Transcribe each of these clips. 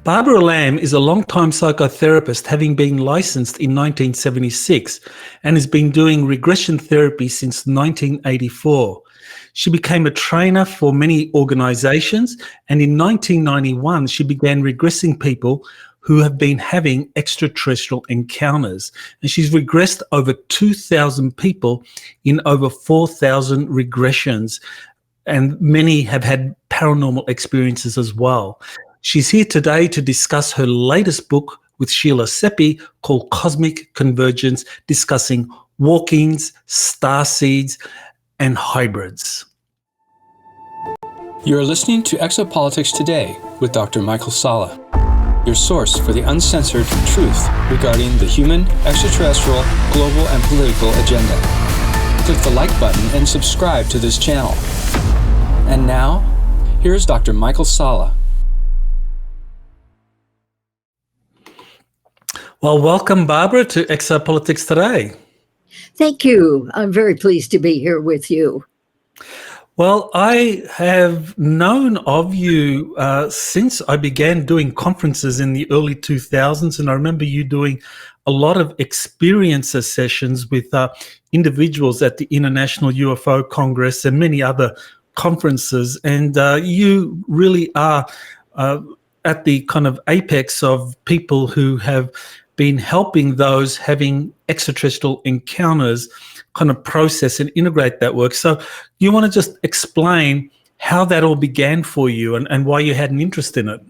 Barbara Lamb is a long-time psychotherapist, having been licensed in 1976 and has been doing regression therapy since 1984. She became a trainer for many organisations, and in 1991 she began regressing people who have been having extraterrestrial encounters. And she's regressed over 2,000 people in over 4,000 regressions, and many have had paranormal experiences as well. She's here today to discuss her latest book with Sheila Seppi called Cosmic Convergence, discussing walk-ins, starseeds, and hybrids. You're listening to Exopolitics Today with Dr. Michael Salla, your source for the uncensored truth regarding the human, extraterrestrial, global, and political agenda. Click the like button and subscribe to this channel. And now, here's Dr. Michael Salla. Well, welcome, Barbara, to Exopolitics Today. Thank you. I'm very pleased to be here with you. Well, I have known of you since I began doing conferences in the early 2000s, and I remember you doing a lot of experiencer sessions with individuals at the International UFO Congress and many other conferences, and you really are at the kind of apex of people who have been helping those having extraterrestrial encounters kind of process and integrate that work. So you want to just explain how that all began for you and why you had an interest in it?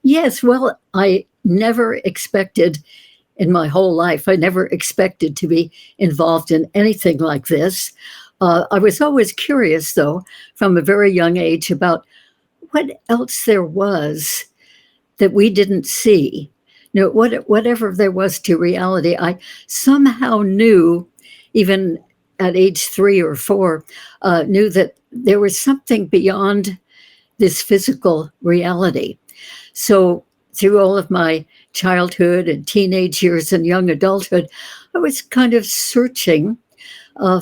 Yes, well, I never expected in my whole life, I never expected to be involved in anything like this. I was always curious, though, from a very young age about what else there was that we didn't see. You know, whatever there was to reality, I somehow knew, even at age 3 or 4, knew that there was something beyond this physical reality. So through all of my childhood and teenage years and young adulthood, I was kind of searching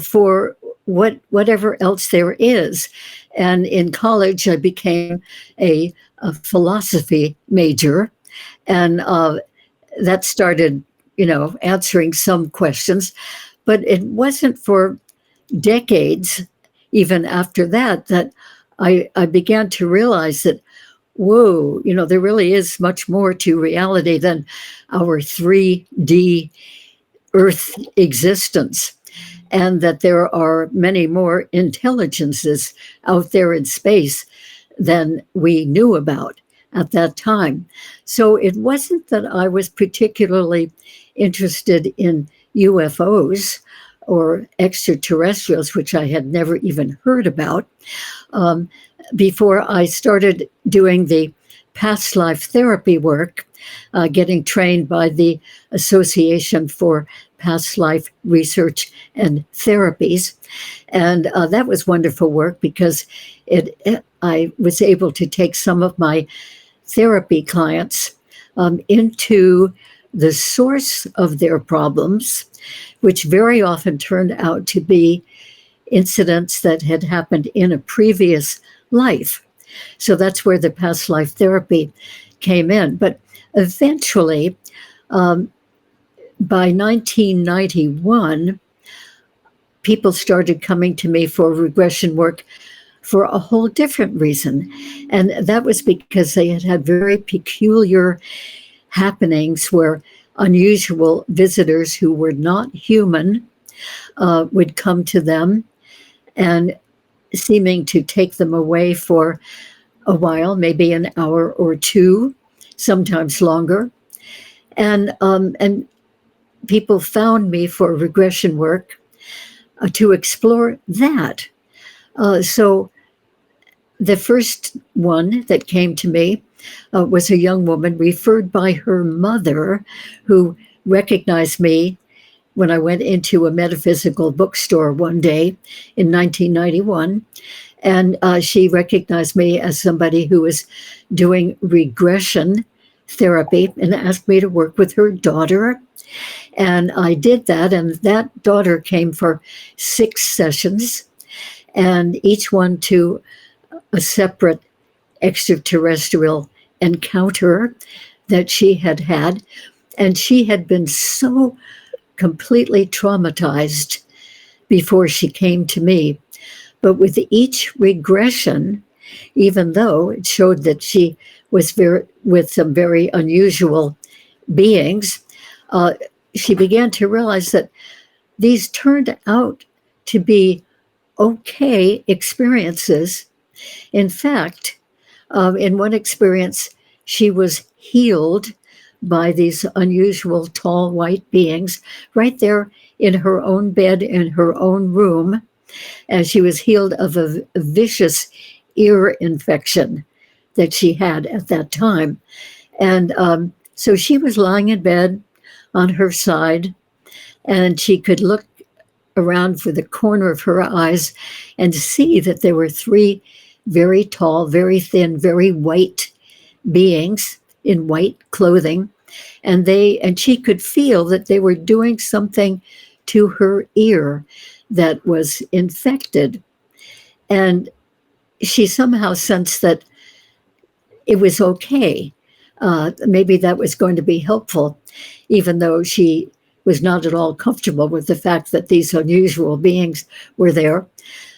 for whatever else there is. And in college, I became a philosophy major. And that started, answering some questions. But it wasn't for decades, even after that, that I began to realize that, whoa, there really is much more to reality than our 3D Earth existence. And that there are many more intelligences out there in space than we knew about at that time. So it wasn't that I was particularly interested in UFOs or extraterrestrials, which I had never even heard about, before I started doing the past life therapy work, getting trained by the Association for Past Life Research and Therapies. And that was wonderful work because I was able to take some of my therapy clients into the source of their problems, which very often turned out to be incidents that had happened in a previous life. So that's where the past life therapy came in. But eventually, by 1991, people started coming to me for regression work for a whole different reason. And that was because they had had very peculiar happenings where unusual visitors who were not human would come to them and seeming to take them away for a while, maybe an hour or two, sometimes longer. And people found me for regression work to explore that. So the first one that came to me was a young woman referred by her mother, who recognized me when I went into a metaphysical bookstore one day in 1991. And she recognized me as somebody who was doing regression therapy and asked me to work with her daughter. And I did that, and that daughter came for 6 sessions, and each one to a separate extraterrestrial encounter that she had had. And she had been so completely traumatized before she came to me. But with each regression, even though it showed that she was with some very unusual beings, she began to realize that these turned out to be okay experiences. In fact, in one experience, she was healed by these unusual tall white beings right there in her own bed in her own room. And she was healed of a vicious ear infection that she had at that time. And so she was lying in bed on her side, and she could look around for the corner of her eyes and see that there were three very tall, very thin, very white beings in white clothing. And she could feel that they were doing something to her ear that was infected. And she somehow sensed that it was okay. Maybe that was going to be helpful, even though she was not at all comfortable with the fact that these unusual beings were there.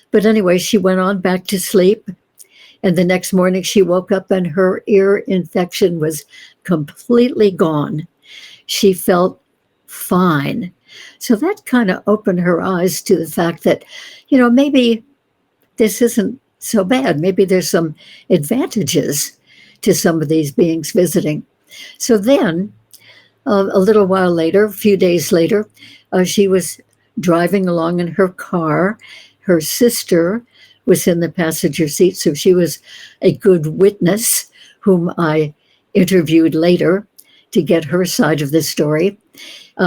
But anyway, she went on back to sleep. And the next morning she woke up and her ear infection was completely gone. She felt fine. So that kind of opened her eyes to the fact that, maybe this isn't so bad. Maybe there's some advantages to some of these beings visiting. So then, a little while later, a few days later, she was driving along in her car. Her sister was in the passenger seat, so she was a good witness whom I interviewed later to get her side of the story.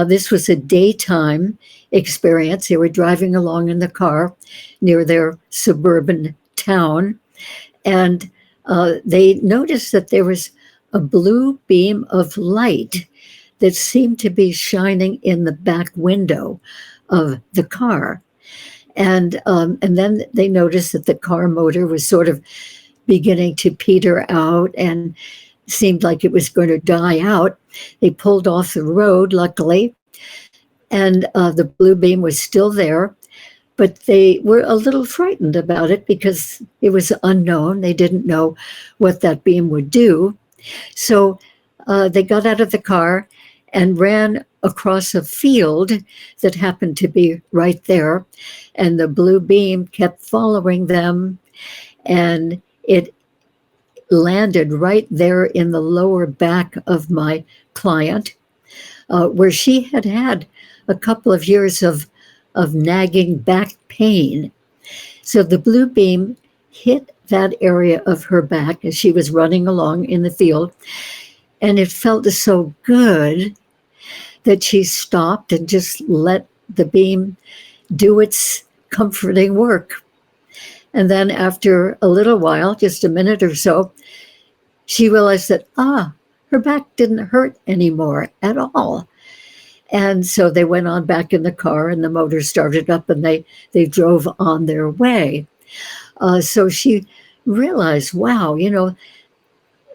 This was a daytime experience. They were driving along in the car near their suburban town, and they noticed that there was a blue beam of light that seemed to be shining in the back window of the car. And then they noticed that the car motor was sort of beginning to peter out and seemed like it was going to die out. They pulled off the road, luckily, and the blue beam was still there, but they were a little frightened about it because it was unknown. They didn't know what that beam would do. So they got out of the car and ran across a field that happened to be right there. And the blue beam kept following them, and it landed right there in the lower back of my client, where she had had a couple of years of nagging back pain. So the blue beam hit that area of her back as she was running along in the field, and it felt so good that she stopped and just let the beam do its comforting work. And then after a little while, just a minute or so, she realized that, her back didn't hurt anymore at all. And so they went on back in the car, and the motor started up, and they drove on their way. So she realized, wow,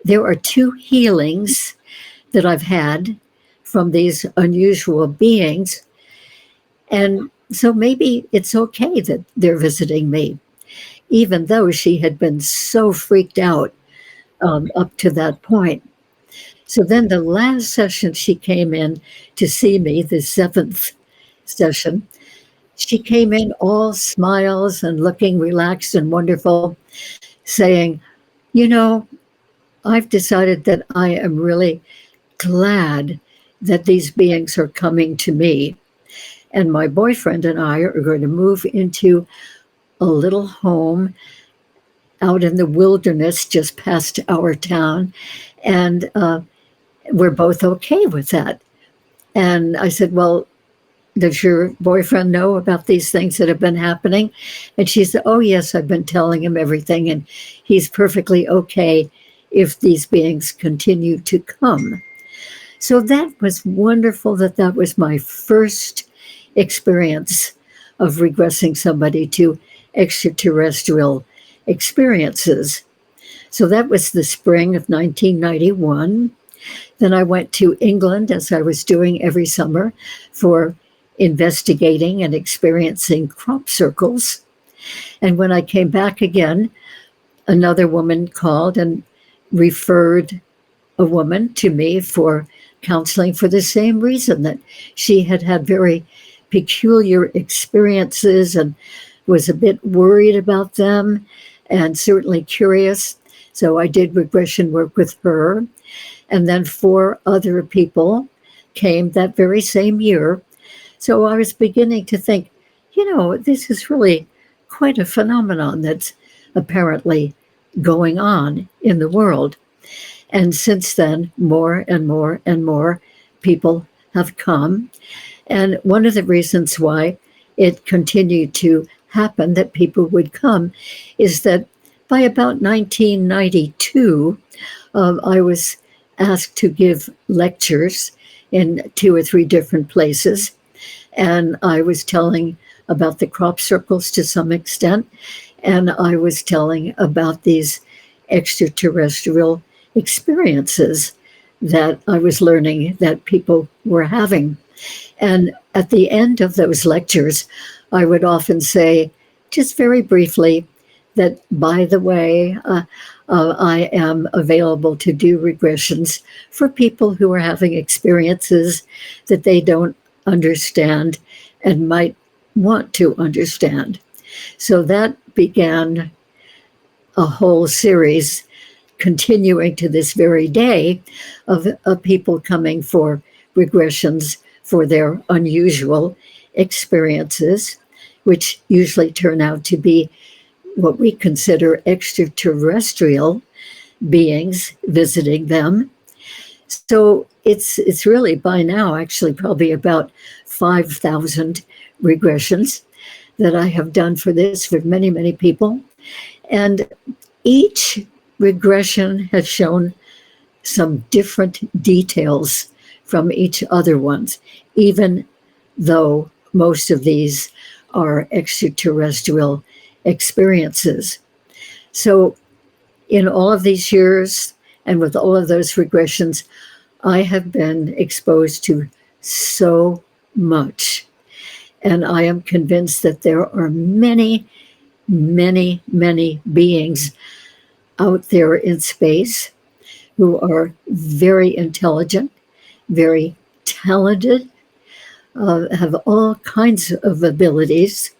there are two healings that I've had from these unusual beings. And so maybe it's okay that they're visiting me, even though she had been so freaked out up to that point. So then the last session she came in to see me, the 7th session, she came in all smiles and looking relaxed and wonderful, saying, I've decided that I am really glad that these beings are coming to me. And my boyfriend and I are going to move into a little home out in the wilderness just past our town. And we're both okay with that. And I said, well, does your boyfriend know about these things that have been happening? And she said, oh, yes, I've been telling him everything. And he's perfectly okay if these beings continue to come. So that was wonderful that was my first experience of regressing somebody to extraterrestrial experiences. So that was the spring of 1991. Then I went to England, as I was doing every summer, for investigating and experiencing crop circles. And when I came back again, another woman called and referred a woman to me for counseling for the same reason, that she had had very peculiar experiences and was a bit worried about them and certainly curious. So I did regression work with her. And then 4 other people came that very same year. So I was beginning to think, this is really quite a phenomenon that's apparently going on in the world. And since then, more and more and more people have come. And one of the reasons why it continued to happen that people would come is that by about 1992, I was asked to give lectures in 2 or 3 different places. And I was telling about the crop circles to some extent. And I was telling about these extraterrestrial experiences that I was learning that people were having. And at the end of those lectures, I would often say, just very briefly, that, by the way, I am available to do regressions for people who are having experiences that they don't understand and might want to understand. So that began a whole series, continuing to this very day, of people coming for regressions for their unusual experiences, which usually turn out to be what we consider extraterrestrial beings visiting them. So it's really by now actually probably about 5,000 regressions that I have done for this for many, many people. And each regression has shown some different details from each other ones, even though most of these are extraterrestrial experiences. So in all of these years and with all of those regressions, I have been exposed to so much. And I am convinced that there are many, many, many beings out there in space who are very intelligent, very talented, have all kinds of abilities,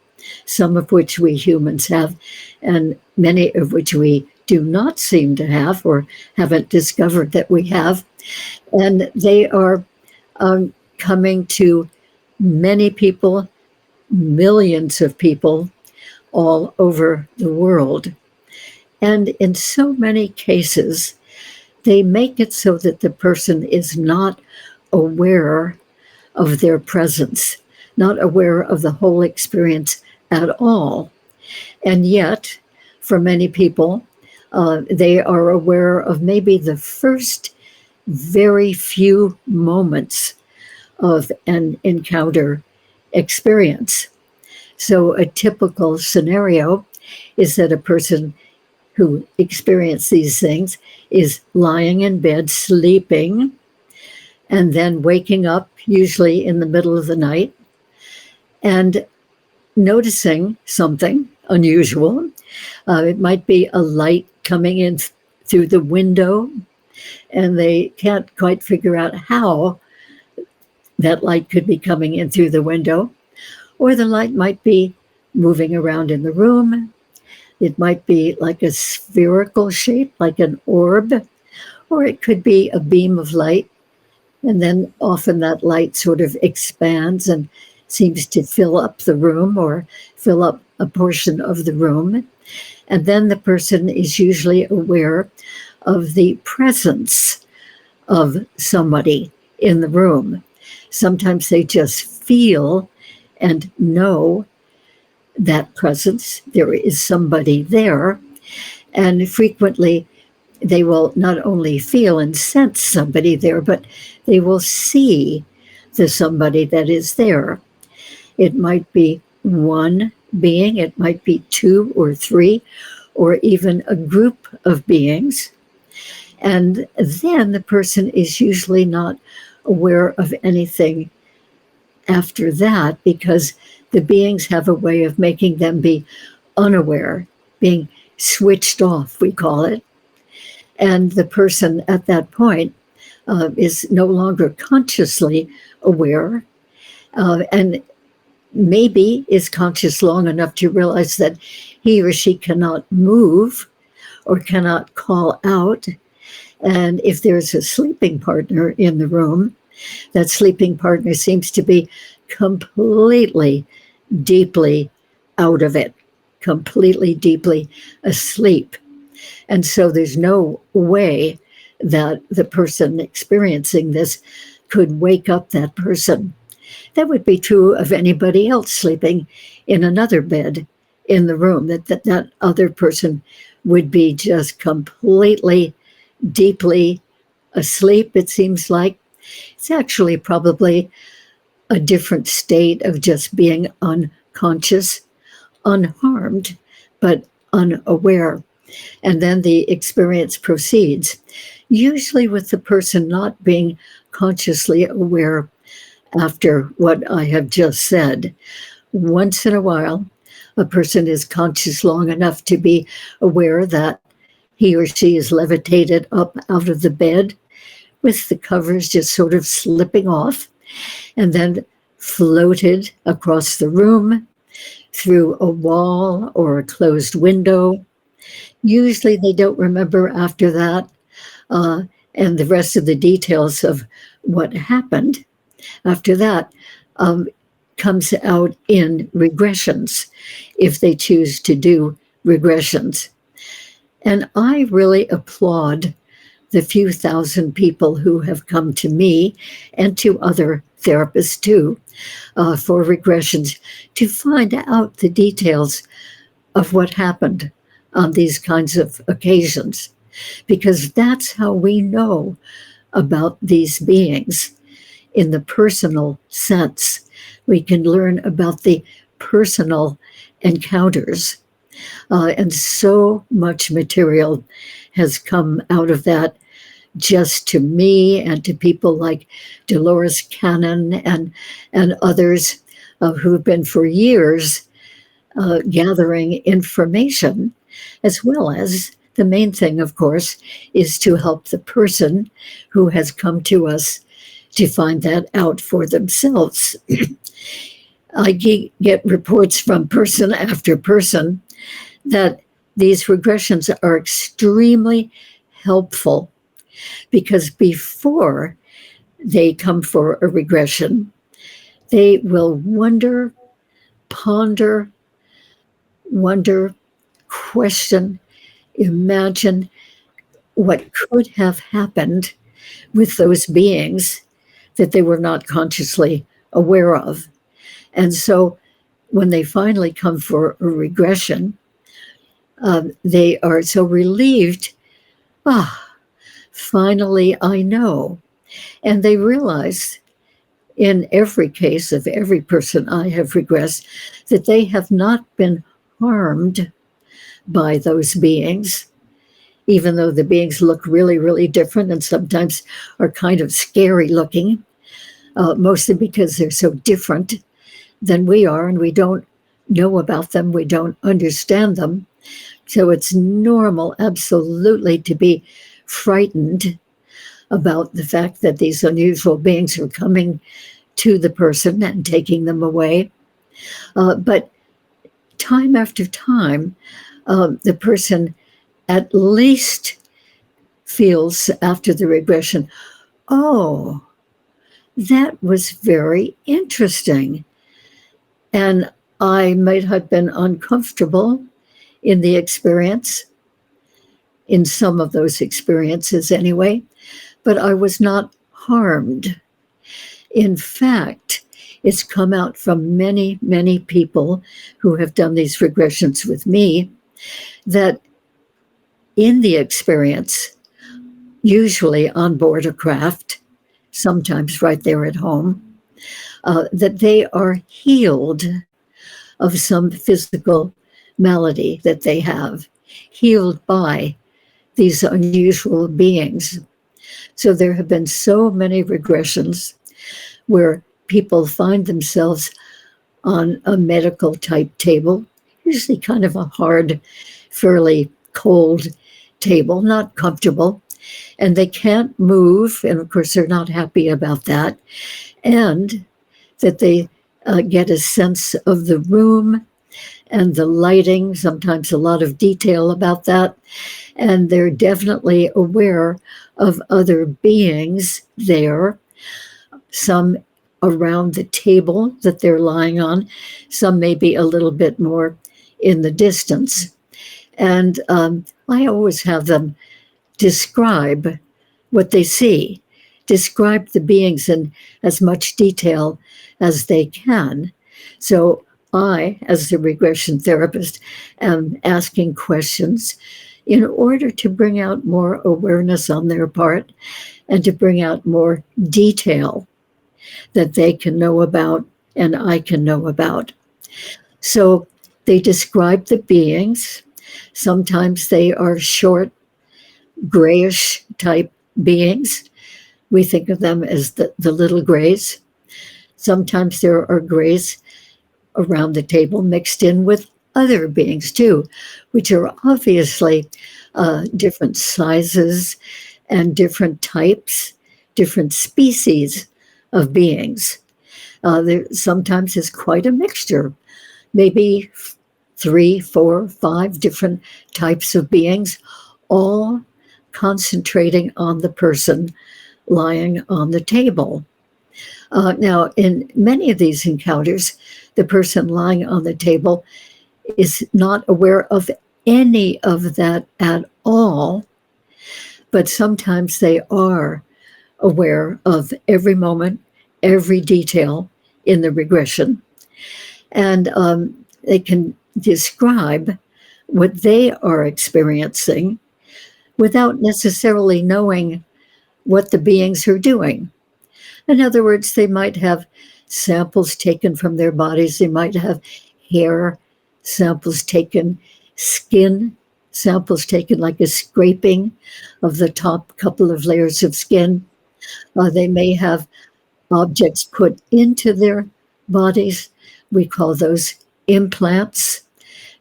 some of which we humans have, and many of which we do not seem to have or haven't discovered that we have. And they are coming to many people, millions of people all over the world. And in so many cases, they make it so that the person is not aware of their presence, not aware of the whole experience at all. And yet, for many people, they are aware of maybe the first very few moments of an encounter experience. So a typical scenario is that a person who experienced these things is lying in bed, sleeping, and then waking up, usually in the middle of the night, and noticing something unusual. It might be a light coming in through the window, and they can't quite figure out how that light could be coming in through the window. Or the light might be moving around in the room. It might be like a spherical shape, like an orb, or it could be a beam of light. And then often that light sort of expands and seems to fill up the room or fill up a portion of the room. And then the person is usually aware of the presence of somebody in the room. Sometimes they just feel and know that presence, there is somebody there. And frequently they will not only feel and sense somebody there, but they will see the somebody that is there. It might be one being, it might be 2 or 3, or even a group of beings. And then the person is usually not aware of anything after that, because the beings have a way of making them be unaware, being switched off, we call it. And the person at that point is no longer consciously aware, and maybe is conscious long enough to realize that he or she cannot move or cannot call out. And if there's a sleeping partner in the room, that sleeping partner seems to be completely, deeply out of it, completely, deeply asleep. And so there's no way that the person experiencing this could wake up that person. That would be true of anybody else sleeping in another bed in the room, that other person would be just completely, deeply asleep, it seems like. It's actually probably a different state of just being unconscious, unharmed, but unaware. And then the experience proceeds, usually with the person not being consciously aware after what I have just said. Once in a while, a person is conscious long enough to be aware that he or she is levitated up out of the bed with the covers just sort of slipping off, and then floated across the room through a wall or a closed window. Usually they don't remember after that, and the rest of the details of what happened after that comes out in regressions, if they choose to do regressions. And I really applaud the few thousand people who have come to me and to other therapists too for regressions to find out the details of what happened on these kinds of occasions, because that's how we know about these beings in the personal sense. We can learn about the personal encounters. And so much material has come out of that, just to me and to people like Dolores Cannon and others who have been for years gathering information, as well as the main thing, of course, is to help the person who has come to us to find that out for themselves. I get reports from person after person that these regressions are extremely helpful, because before they come for a regression, they will wonder, ponder, question, imagine what could have happened with those beings that they were not consciously aware of. And so when they finally come for a regression, they are so relieved. Finally I know. And they realize, in every case of every person I have regressed, that they have not been harmed by those beings, even though the beings look really, really different and sometimes are kind of scary looking, mostly because they're so different than we are, and we don't know about them, we don't understand them. So it's normal, absolutely, to be frightened about the fact that these unusual beings are coming to the person and taking them away. But time after time, the person at least feels after the regression, oh, that was very interesting. And I might have been uncomfortable in the experience, in some of those experiences anyway, but I was not harmed. In fact, it's come out from many, many people who have done these regressions with me that in the experience, usually on board a craft, sometimes right there at home, that they are healed of some physical malady that they have. healed by these unusual beings. So there have been so many regressions where people find themselves on a medical type table, usually kind of a hard, fairly cold table, not comfortable, and they can't move. And of course, they're not happy about that. And that they get a sense of the room and the lighting, sometimes a lot of detail about that. And they're definitely aware of other beings there, some around the table that they're lying on, some maybe a little bit more in the distance. And I always have them describe what they see, describe the beings in as much detail as they can. So I, as a regression therapist, am asking questions in order to bring out more awareness on their part and to bring out more detail that they can know about and I can know about. So they describe the beings. Sometimes they are short, grayish type beings. We think of them as the little grays. Sometimes there are grays around the table mixed in with other beings too, which are obviously different sizes and different types, different species of beings. There sometimes is quite a mixture, maybe 3, 4, 5 different types of beings, all concentrating on the person lying on the table. Now, in many of these encounters, the person lying on the table is not aware of any of that at all, but sometimes they are aware of every moment, every detail in the regression. And they can describe what they are experiencing without necessarily knowing what the beings are doing. In other words, they might have samples taken from their bodies. They might have hair samples taken, skin samples taken, like a scraping of the top couple of layers of skin. They may have objects put into their bodies. We call those implants,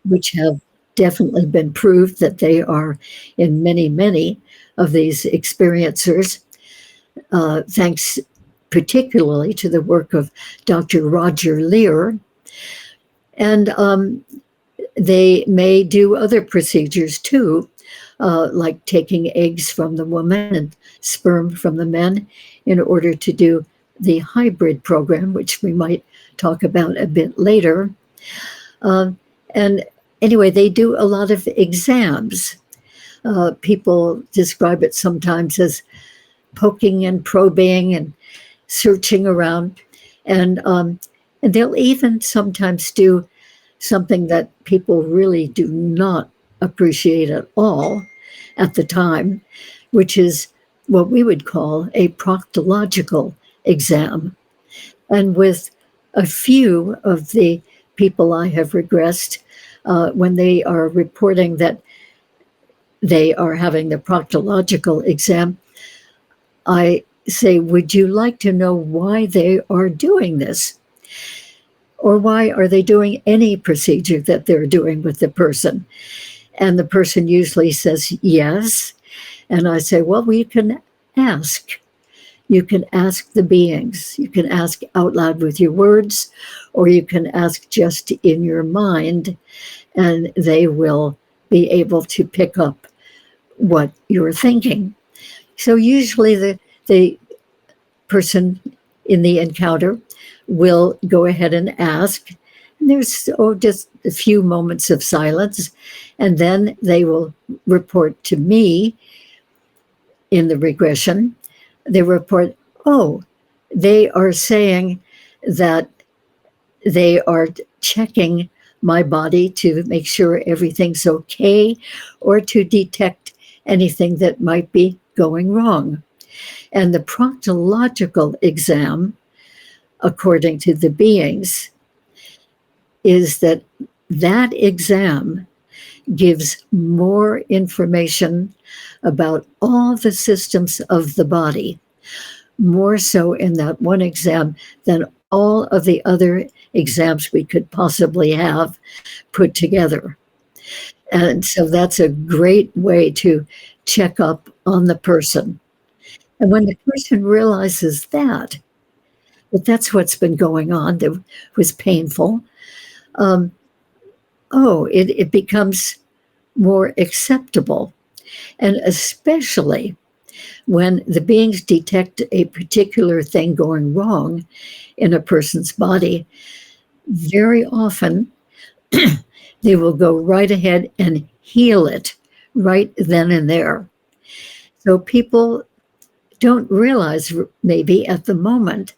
which have definitely been proved that they are in many, many of these experiencers, thanks particularly to the work of Dr. Roger Lear. And they may do other procedures too, like taking eggs from the woman and sperm from the men in order to do the hybrid program, which we might talk about a bit later. And anyway, they do a lot of exams. People describe it sometimes as poking and probing and searching around. And they'll even sometimes do something that people really do not appreciate at all at the time, which is what we would call a proctological exam. And with a few of the people I have regressed, when they are reporting that they are having the proctological exam, I say, would you like to know why they are doing this? Or why are they doing any procedure that they're doing with the person? And the person usually says yes. And I say, well, we can ask. You can ask the beings. You can ask out loud with your words, or you can ask just in your mind, and they will be able to pick up what you're thinking. So usually the person in the encounter will go ahead and ask. And there's just a few moments of silence, and then they will report to me in the regression. They report, oh, they are saying that they are checking my body to make sure everything's okay, or to detect anything that might be going wrong. And the proctological exam, according to the beings, is that exam gives more information about all the systems of the body, more so in that one exam than all of the other exams we could possibly have put together. And so that's a great way to check up on the person. And when the person realizes that that's what's been going on, that was painful, it becomes more acceptable. And especially when the beings detect a particular thing going wrong in a person's body, very often they will go right ahead and heal it right then and there. So people don't realize maybe at the moment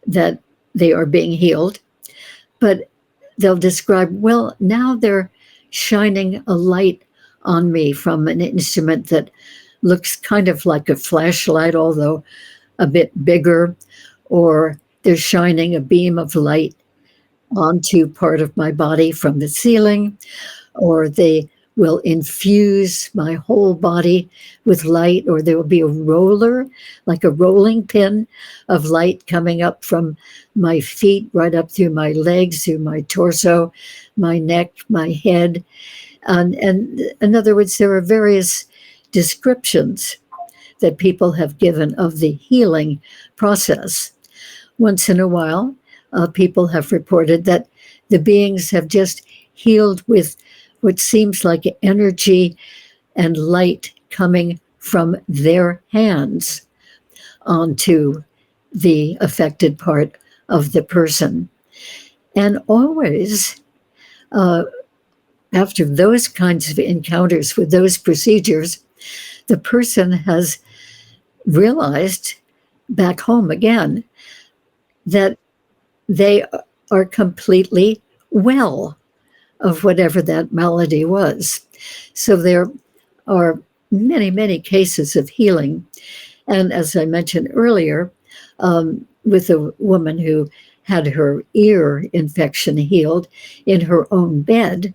that they are being healed, but they'll describe, well, now they're shining a light on me from an instrument that looks kind of like a flashlight, although a bit bigger, or they're shining a beam of light onto part of my body from the ceiling, or they will infuse my whole body with light, or there will be a roller, like a rolling pin of light coming up from my feet, right up through my legs, through my torso, my neck, my head. And in other words, there are various descriptions that people have given of the healing process. Once in a while, people have reported that the beings have just healed with what seems like energy and light coming from their hands onto the affected part of the person. And always, after those kinds of encounters with those procedures, the person has realized back home again that they are completely well of whatever that malady was. So there are many, many cases of healing. And as I mentioned earlier, with a woman who had her ear infection healed in her own bed,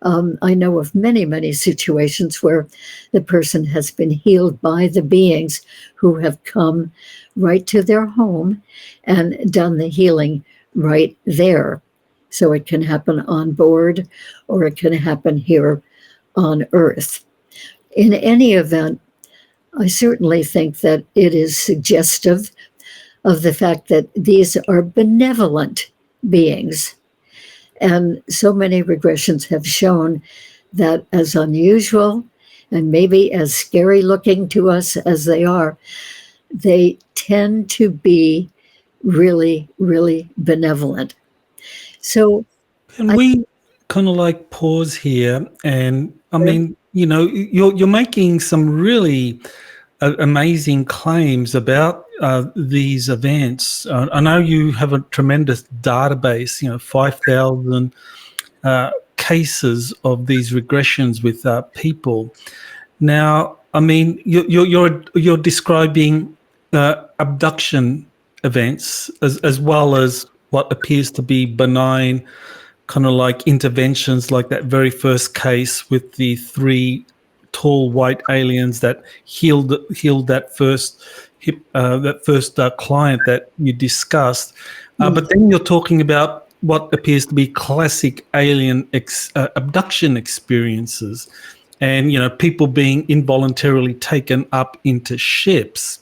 I know of many, many situations where the person has been healed by the beings who have come right to their home and done the healing right there. So it can happen on board, or it can happen here on Earth. In any event, I certainly think that it is suggestive of the fact that these are benevolent beings. And so many regressions have shown that, as unusual and maybe as scary looking to us as they are, they tend to be really, really benevolent. So Can we kind of like pause here? And I mean, you're making some really amazing claims about these events. I know you have a tremendous database, 5,000 cases of these regressions with people. Now, I mean, you're describing abduction events as well as what appears to be benign kind of like interventions, like that very first case with the 3 tall white aliens that healed that first client that you discussed. But then you're talking about what appears to be classic alien abduction experiences, and people being involuntarily taken up into ships.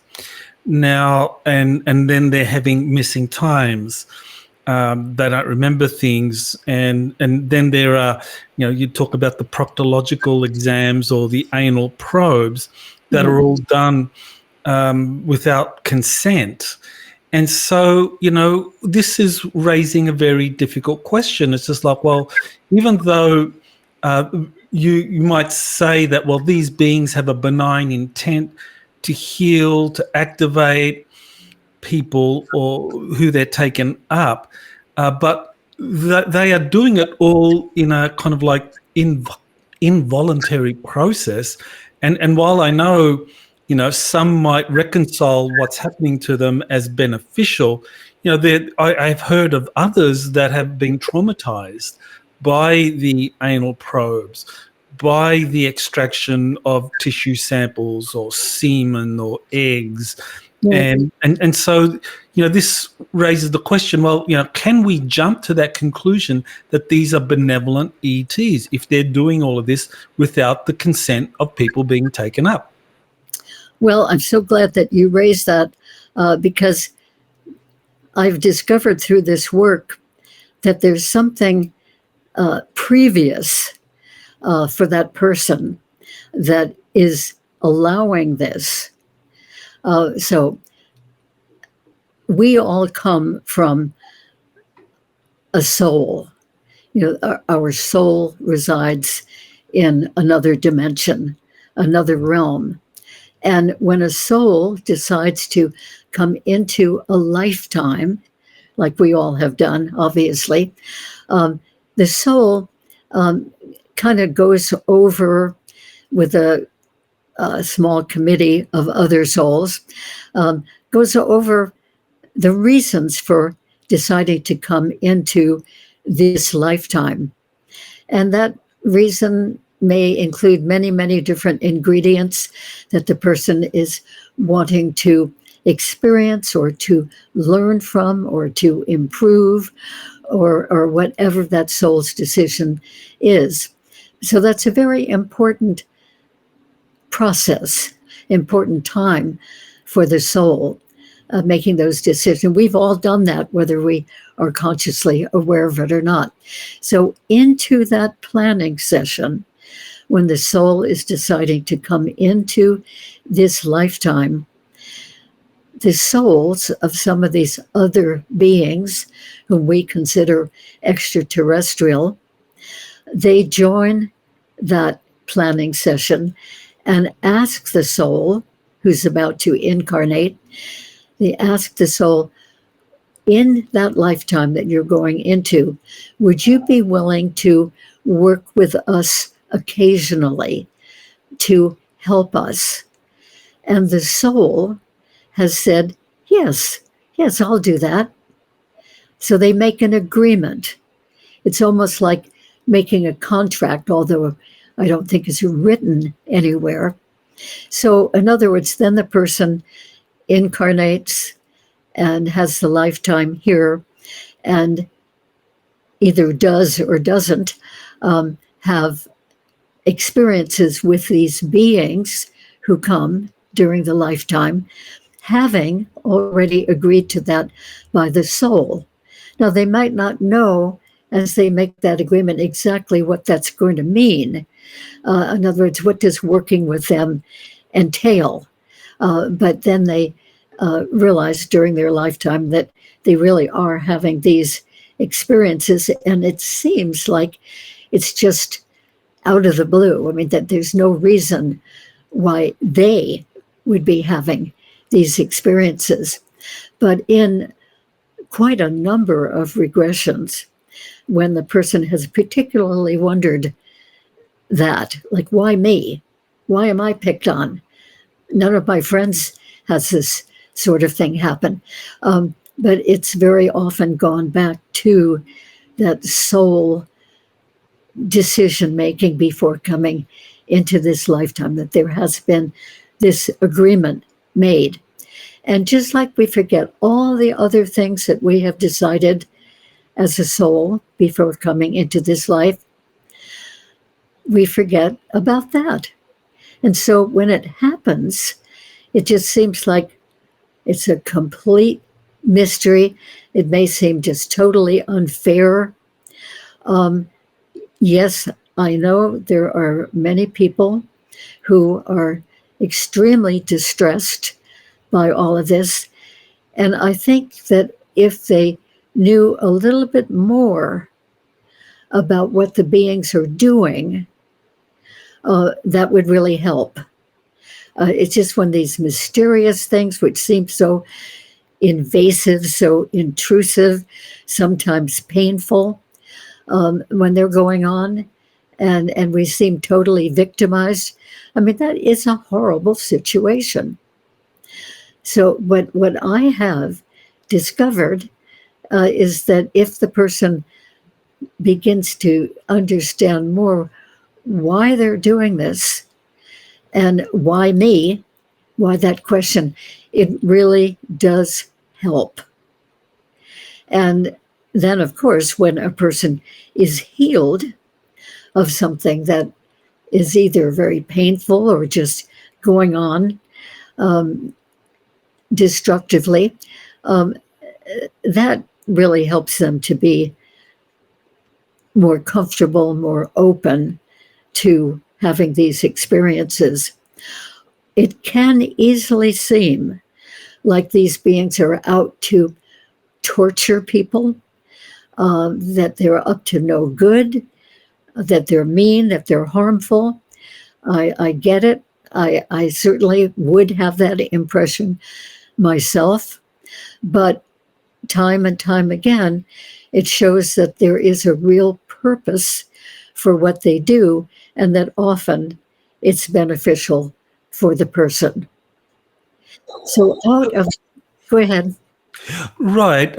Now, and then they're having missing times. They don't remember things, and then there are, you talk about the proctological exams or the anal probes that are all done without consent. And so, this is raising a very difficult question. It's just like, well, even though you might say that, well, these beings have a benign intent to heal, to activate people or who they're taken up, but they are doing it all in a kind of like involuntary process. And while I know, some might reconcile what's happening to them as beneficial, I've heard of others that have been traumatized by the anal probes, by the extraction of tissue samples or semen or eggs. And so, this raises the question, well, can we jump to that conclusion that these are benevolent ETs if they're doing all of this without the consent of people being taken up? Well, I'm so glad that you raised that because I've discovered through this work that there's something previous for that person that is allowing this. So we all come from a soul. Our soul resides in another dimension, another realm. And when a soul decides to come into a lifetime, like we all have done, obviously, the soul kind of goes over with a small committee of other souls, goes over the reasons for deciding to come into this lifetime. And that reason may include many, many different ingredients that the person is wanting to experience or to learn from or to improve or whatever that soul's decision is. So that's a very important process, important time for the soul making those decisions. We've all done that, whether we are consciously aware of it or not. So into that planning session, when the soul is deciding to come into this lifetime, the souls of some of these other beings whom we consider extraterrestrial, they join that planning session and ask the soul who's about to incarnate, they ask the soul, in that lifetime that you're going into, would you be willing to work with us occasionally to help us? And the soul has said, yes, I'll do that. So they make an agreement. It's almost like making a contract, although I don't think it's written anywhere. So in other words, then the person incarnates and has the lifetime here and either does or doesn't have experiences with these beings who come during the lifetime, having already agreed to that by the soul. Now, they might not know as they make that agreement exactly what that's going to mean. In other words, what does working with them entail? But then they realize during their lifetime that they really are having these experiences, and it seems like it's just out of the blue. I mean, that there's no reason why they would be having these experiences. But in quite a number of regressions, when the person has particularly wondered that, like, why me? Why am I picked on? None of my friends has this sort of thing happen. But it's very often gone back to that soul decision-making before coming into this lifetime, that there has been this agreement made. And just like we forget all the other things that we have decided as a soul before coming into this life, we forget about that. And so when it happens, it just seems like it's a complete mystery. It may seem just totally unfair. Yes, I know there are many people who are extremely distressed by all of this. And I think that if they knew a little bit more about what the beings are doing, that would really help. It's just one of these mysterious things which seem so invasive, so intrusive, sometimes painful when they're going on, and we seem totally victimized. I mean, that is a horrible situation. So what I have discovered is that if the person begins to understand more why they're doing this and why me, why that question, it really does help. And then, of course, when a person is healed of something that is either very painful or just going on destructively, that really helps them to be more comfortable, more open to having these experiences. It can easily seem like these beings are out to torture people, that they're up to no good, that they're mean, that they're harmful. I get it. I certainly would have that impression myself. But time and time again, it shows that there is a real purpose for what they do, and that often it's beneficial for the person. So go ahead. Right.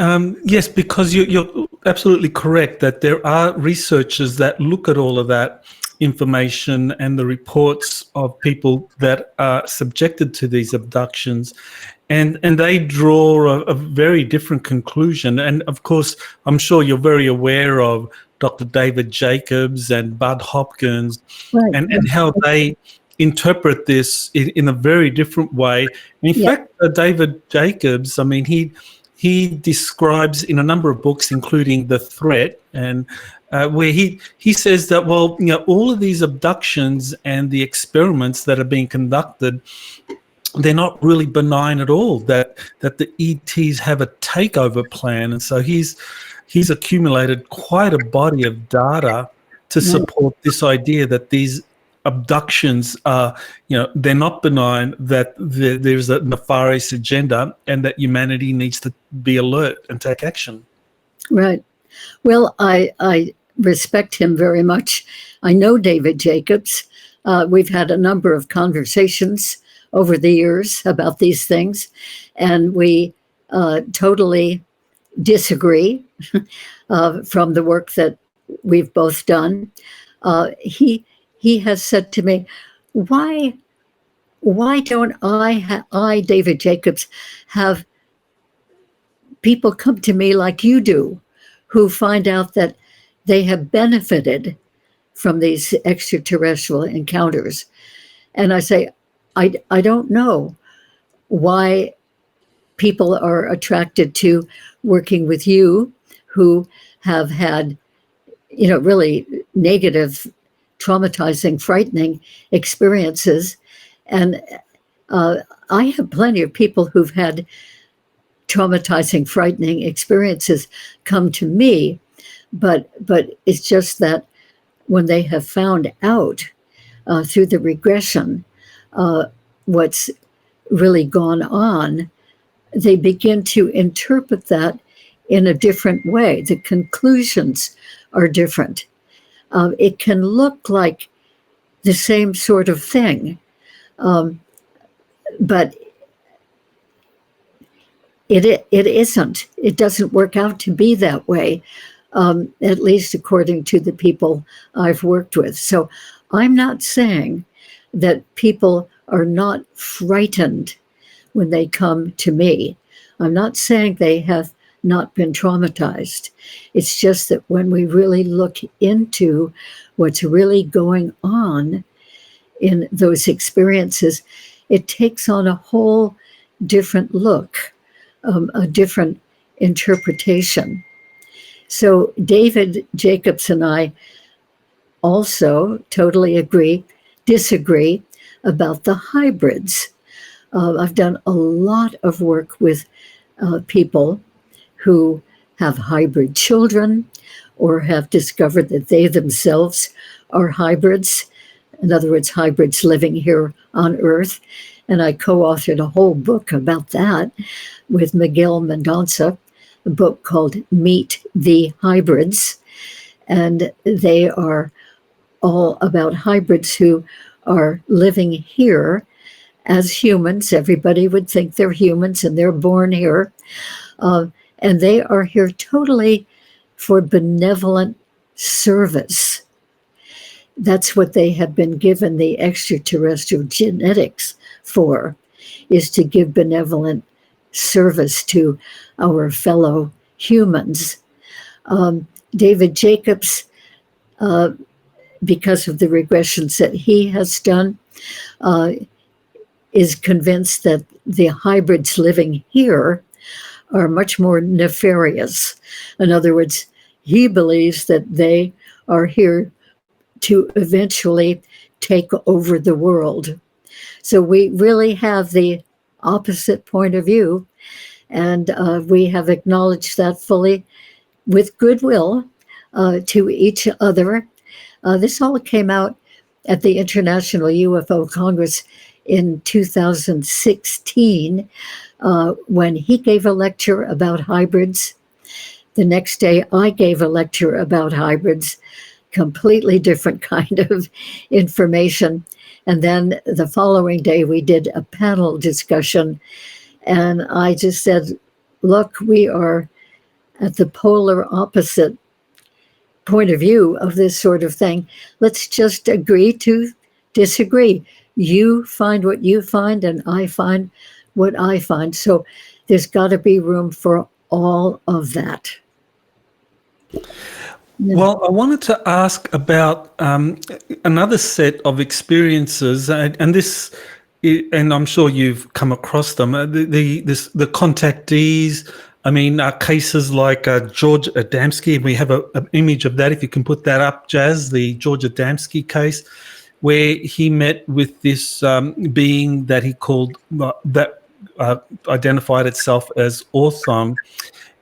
Yes, because you're absolutely correct that there are researchers that look at all of that information and the reports of people that are subjected to these abductions, and they draw a very different conclusion. And of course, I'm sure you're very aware of Dr. David Jacobs and Bud Hopkins, Right. and how they interpret this in a very different way. In fact, David Jacobs, I mean, he describes in a number of books, including The Threat, and where he says that, well, you know, all of these abductions and the experiments that are being conducted, they're not really benign at all, that the ETs have a takeover plan. And so he's accumulated quite a body of data to support this idea that these abductions are, you know, they're not benign, that there's a nefarious agenda, and that humanity needs to be alert and take action. Right. Well, I respect him very much. I know David Jacobs. We've had a number of conversations over the years about these things, and we totally disagree from the work that we've both done. He has said to me, why don't I, David Jacobs, have people come to me like you do, who find out that they have benefited from these extraterrestrial encounters? And I say, I don't know why people are attracted to working with you, who have had, you know, really negative, traumatizing, frightening experiences. And I have plenty of people who've had traumatizing, frightening experiences come to me, but it's just that when they have found out through the regression what's really gone on, they begin to interpret that in a different way. The conclusions are different. It can look like the same sort of thing, but it isn't. It doesn't work out to be that way, at least according to the people I've worked with. So I'm not saying that people are not frightened when they come to me. I'm not saying they have not been traumatized. It's just that when we really look into what's really going on in those experiences, it takes on a whole different look, a different interpretation. So David Jacobs and I also totally disagree about the hybrids. I've done a lot of work with people who have hybrid children or have discovered that they themselves are hybrids. In other words, hybrids living here on Earth. And I co-authored a whole book about that with Miguel Mendonça, a book called Meet the Hybrids. And they are all about hybrids who are living here as humans. Everybody would think they're humans and they're born here. And they are here totally for benevolent service. that's what they have been given the extraterrestrial genetics for, is to give benevolent service to our fellow humans. David Jacobs, because of the regressions that he has done, is convinced that the hybrids living here are much more nefarious. In other words, he believes that they are here to eventually take over the world. So we really have the opposite point of view, and we have acknowledged that fully with goodwill to each other. This all came out at the International UFO Congress in 2016 when he gave a lecture about hybrids. The next day, I gave a lecture about hybrids, completely different kind of information. And then the following day, we did a panel discussion. And I just said, look, we are at the polar opposite point of view of this sort of thing. Let's just agree to disagree. You find what you find, and I find what I find. So there's got to be room for all of that. Well, I wanted to ask about another set of experiences, and this, and I'm sure you've come across them. The contactees. I mean, cases like George Adamski. We have an image of that. If you can put that up, Jazz, the George Adamski case, where he met with this being that he called that identified itself as Orthon,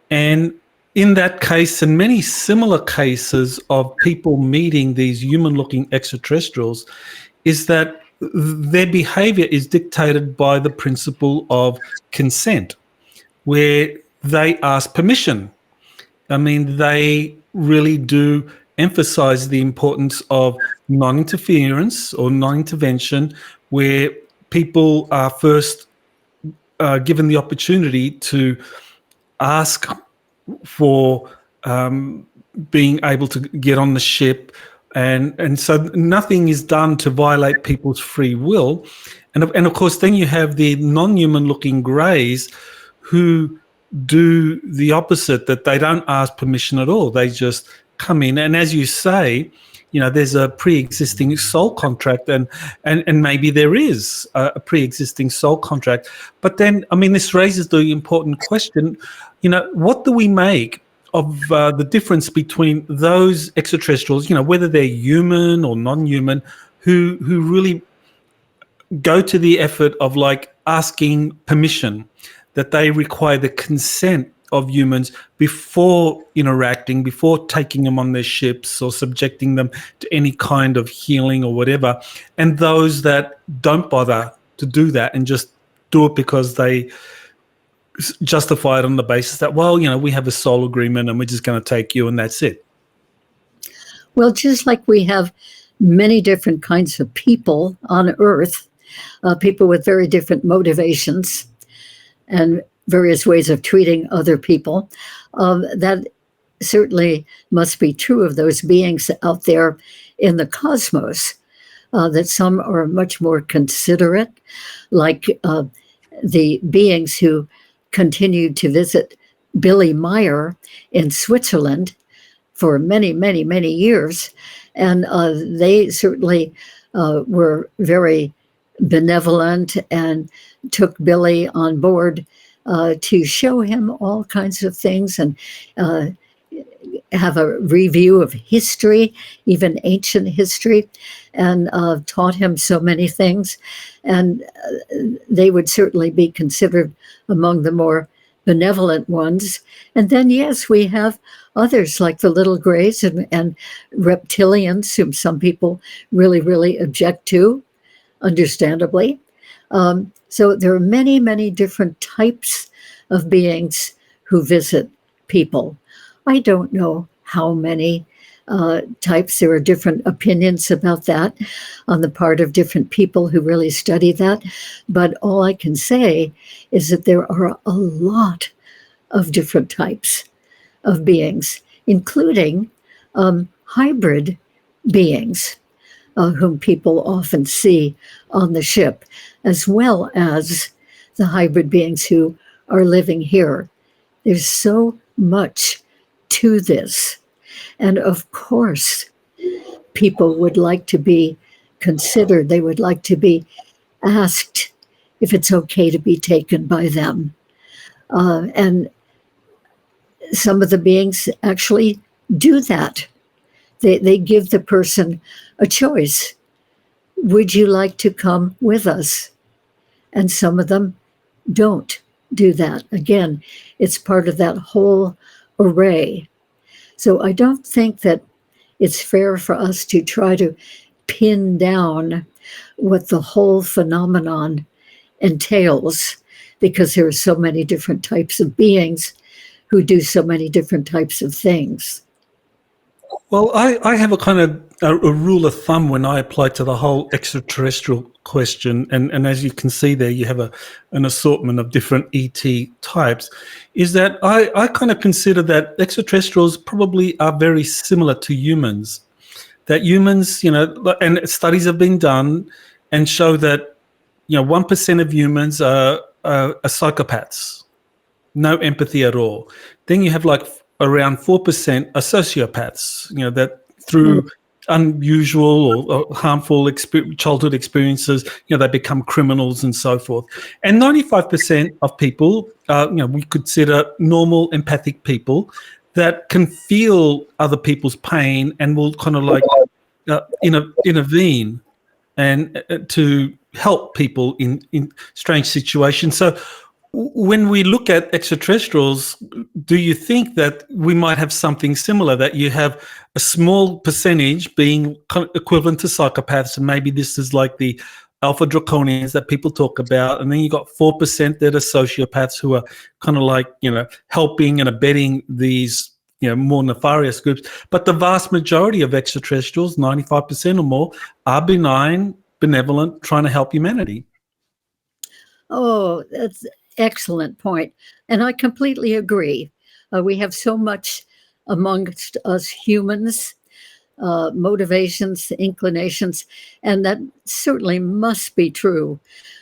and in that case, and many similar cases of people meeting these human-looking extraterrestrials, is that their behavior is dictated by the principle of consent, where they ask permission. I mean, they really do emphasize the importance of non-interference or non-intervention, where people are first given the opportunity to ask for being able to get on the ship, and so nothing is done to violate people's free will, and of course then you have the non-human looking greys who do the opposite, that they don't ask permission at all. They just come in, and as you say, you know, there's a pre-existing soul contract, and maybe there is a pre-existing soul contract. But then, I mean, this raises the important question, you know, what do we make of the difference between those extraterrestrials, you know, whether they're human or non-human, who really go to the effort of like asking permission, that they require the consent of humans before interacting, before taking them on their ships or subjecting them to any kind of healing or whatever, and those that don't bother to do that and just do it because they justify it on the basis that, well, you know, we have a soul agreement and we're just going to take you and that's it. Well, just like we have many different kinds of people on Earth, people with very different motivations and various ways of treating other people, that certainly must be true of those beings out there in the cosmos, that some are much more considerate, like the beings who continued to visit Billy Meyer in Switzerland for many, many, many years. And they certainly were very benevolent and took Billy on board to show him all kinds of things and have a review of history, even ancient history, and taught him so many things. And they would certainly be considered among the more benevolent ones. And then, yes, we have others like the little grays and reptilians, whom some people really, really object to, understandably. So there are many, many different types of beings who visit people. I don't know how many types. There are different opinions about that on the part of different people who really study that. But all I can say is that there are a lot of different types of beings, including hybrid beings. whom people often see on the ship, as well as the hybrid beings who are living here. There's so much to this. And of course, people would like to be considered, they would like to be asked if it's okay to be taken by them. And some of the beings actually do that. They give the person a choice. Would you like to come with us? And some of them don't do that. Again, it's part of that whole array. So I don't think that it's fair for us to try to pin down what the whole phenomenon entails, because there are so many different types of beings who do so many different types of things. Well, I have a kind of a rule of thumb when I apply to the whole extraterrestrial question, and as you can see there, you have an assortment of different ET types, is that I kind of consider that extraterrestrials probably are very similar to humans. That humans, and studies have been done and show that, 1% of humans are psychopaths, no empathy at all. Then you have like around 4% are sociopaths, that through unusual or harmful childhood experiences, they become criminals and so forth. And 95% of people, we consider normal empathic people that can feel other people's pain and will kind of like intervene and to help people in strange situations. So when we look at extraterrestrials, do you think that we might have something similar, that you have a small percentage being equivalent to psychopaths, and maybe this is like the alpha draconians that people talk about, and then you got 4% that are sociopaths who are kind of like, helping and abetting these, more nefarious groups. But the vast majority of extraterrestrials, 95% or more, are benign, benevolent, trying to help humanity. Oh, that's excellent point. And I completely agree. We have so much amongst us humans, motivations, inclinations, and that certainly must be true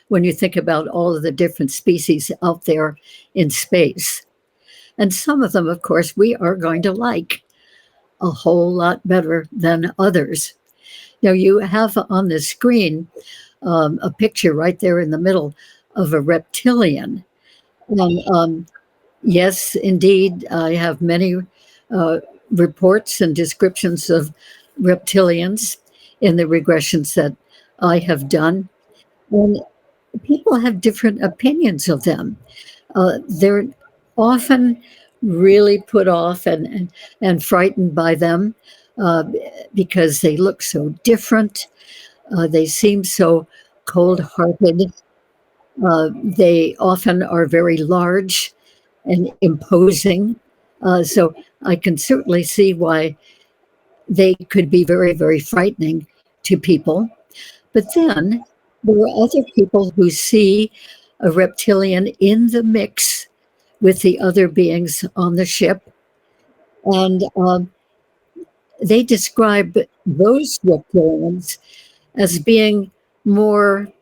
when you think about all of the different species out there in space. And some of them, of course, we are going to like a whole lot better than others. You have on the screen a picture right there in the middle of a reptilian. And yes, indeed, I have many reports and descriptions of reptilians in the regressions that I have done. And people have different opinions of them. They're often really put off and frightened by them because they look so different. They seem so cold-hearted. They often are very large and imposing. So I can certainly see why they could be very, very frightening to people. But then there are other people who see a reptilian in the mix with the other beings on the ship. And they describe those reptilians as being more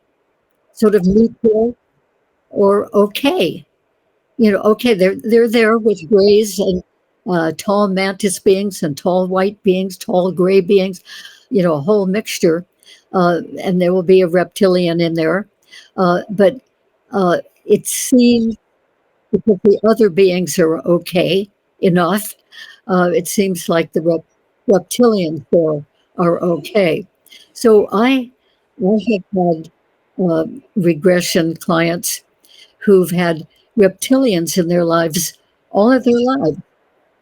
sort of neutral or okay. Okay, they're there with grays and tall mantis beings and tall white beings, tall gray beings, a whole mixture. And there will be a reptilian in there. But it seems, because the other beings are okay enough, it seems like the reptilians are okay. So I have had regression clients who've had reptilians in their lives all of their lives,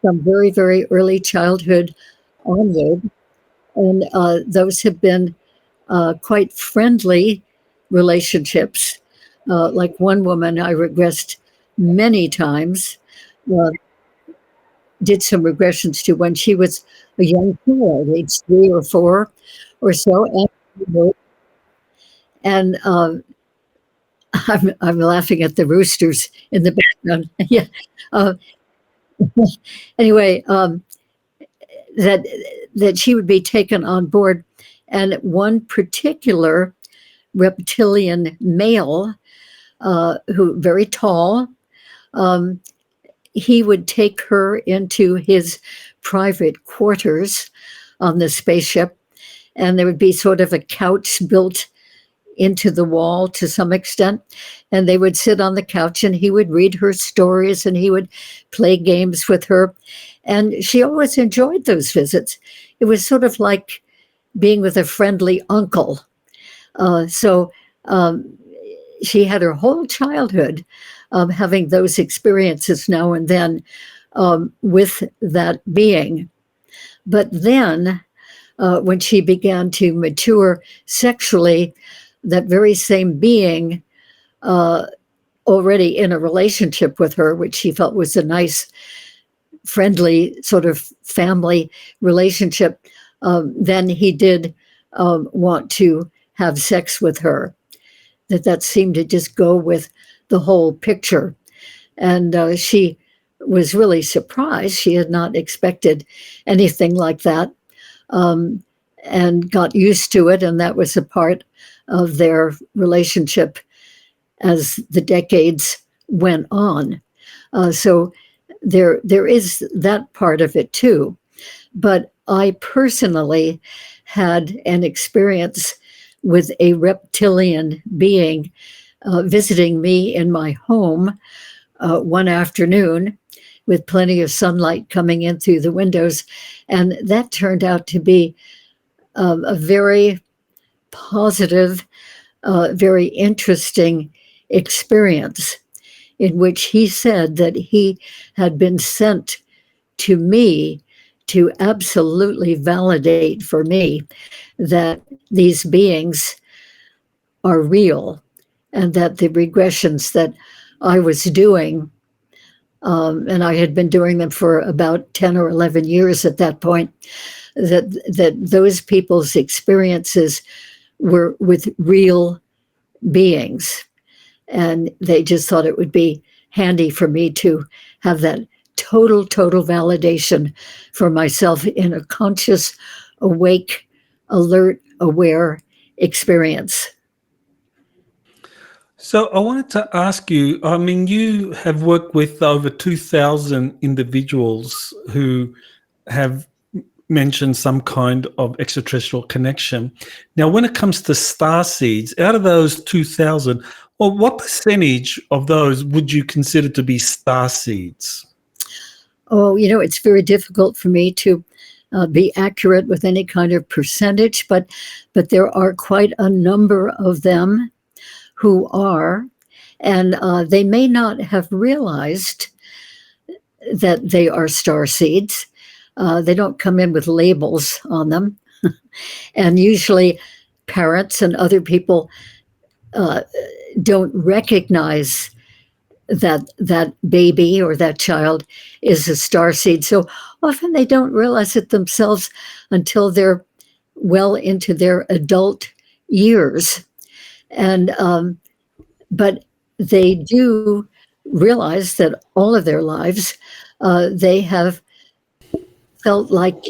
from very, very early childhood onward. And those have been quite friendly relationships. Like one woman I regressed many times, did some regressions to when she was a young child, age 3 or 4 or so. And I'm laughing at the roosters in the background. Yeah. Anyway, that she would be taken on board And one particular reptilian male, who very tall, he would take her into his private quarters on the spaceship, and there would be sort of a couch built into the wall to some extent, and they would sit on the couch and he would read her stories and he would play games with her, and she always enjoyed those visits. It was sort of like being with a friendly uncle. So she had her whole childhood having those experiences now and then with that being. But then when she began to mature sexually, that very same being, already in a relationship with her, which she felt was a nice, friendly sort of family relationship, then he did want to have sex with her. That seemed to just go with the whole picture. And she was really surprised. She had not expected anything like that, and got used to it. And that was a part of their relationship as the decades went on. So there is that part of it too. But I personally had an experience with a reptilian being visiting me in my home one afternoon with plenty of sunlight coming in through the windows. And that turned out to be a very positive, very interesting experience, in which he said that he had been sent to me to absolutely validate for me that these beings are real, and that the regressions that I was doing, and I had been doing them for about 10 or 11 years at that point, that those people's experiences were with real beings. And they just thought it would be handy for me to have that total validation for myself in a conscious, awake, alert, aware experience. So I wanted to ask you, I mean, you have worked with over 2,000 individuals who have mentioned some kind of extraterrestrial connection. Now, when it comes to starseeds, out of those 2,000, well, what percentage of those would you consider to be starseeds? Oh, it's very difficult for me to be accurate with any kind of percentage, but there are quite a number of them who are, and they may not have realized that they are starseeds. They don't come in with labels on them. And usually parents and other people don't recognize that baby or that child is a starseed. So often they don't realize it themselves until they're well into their adult years. And but they do realize that all of their lives they have felt like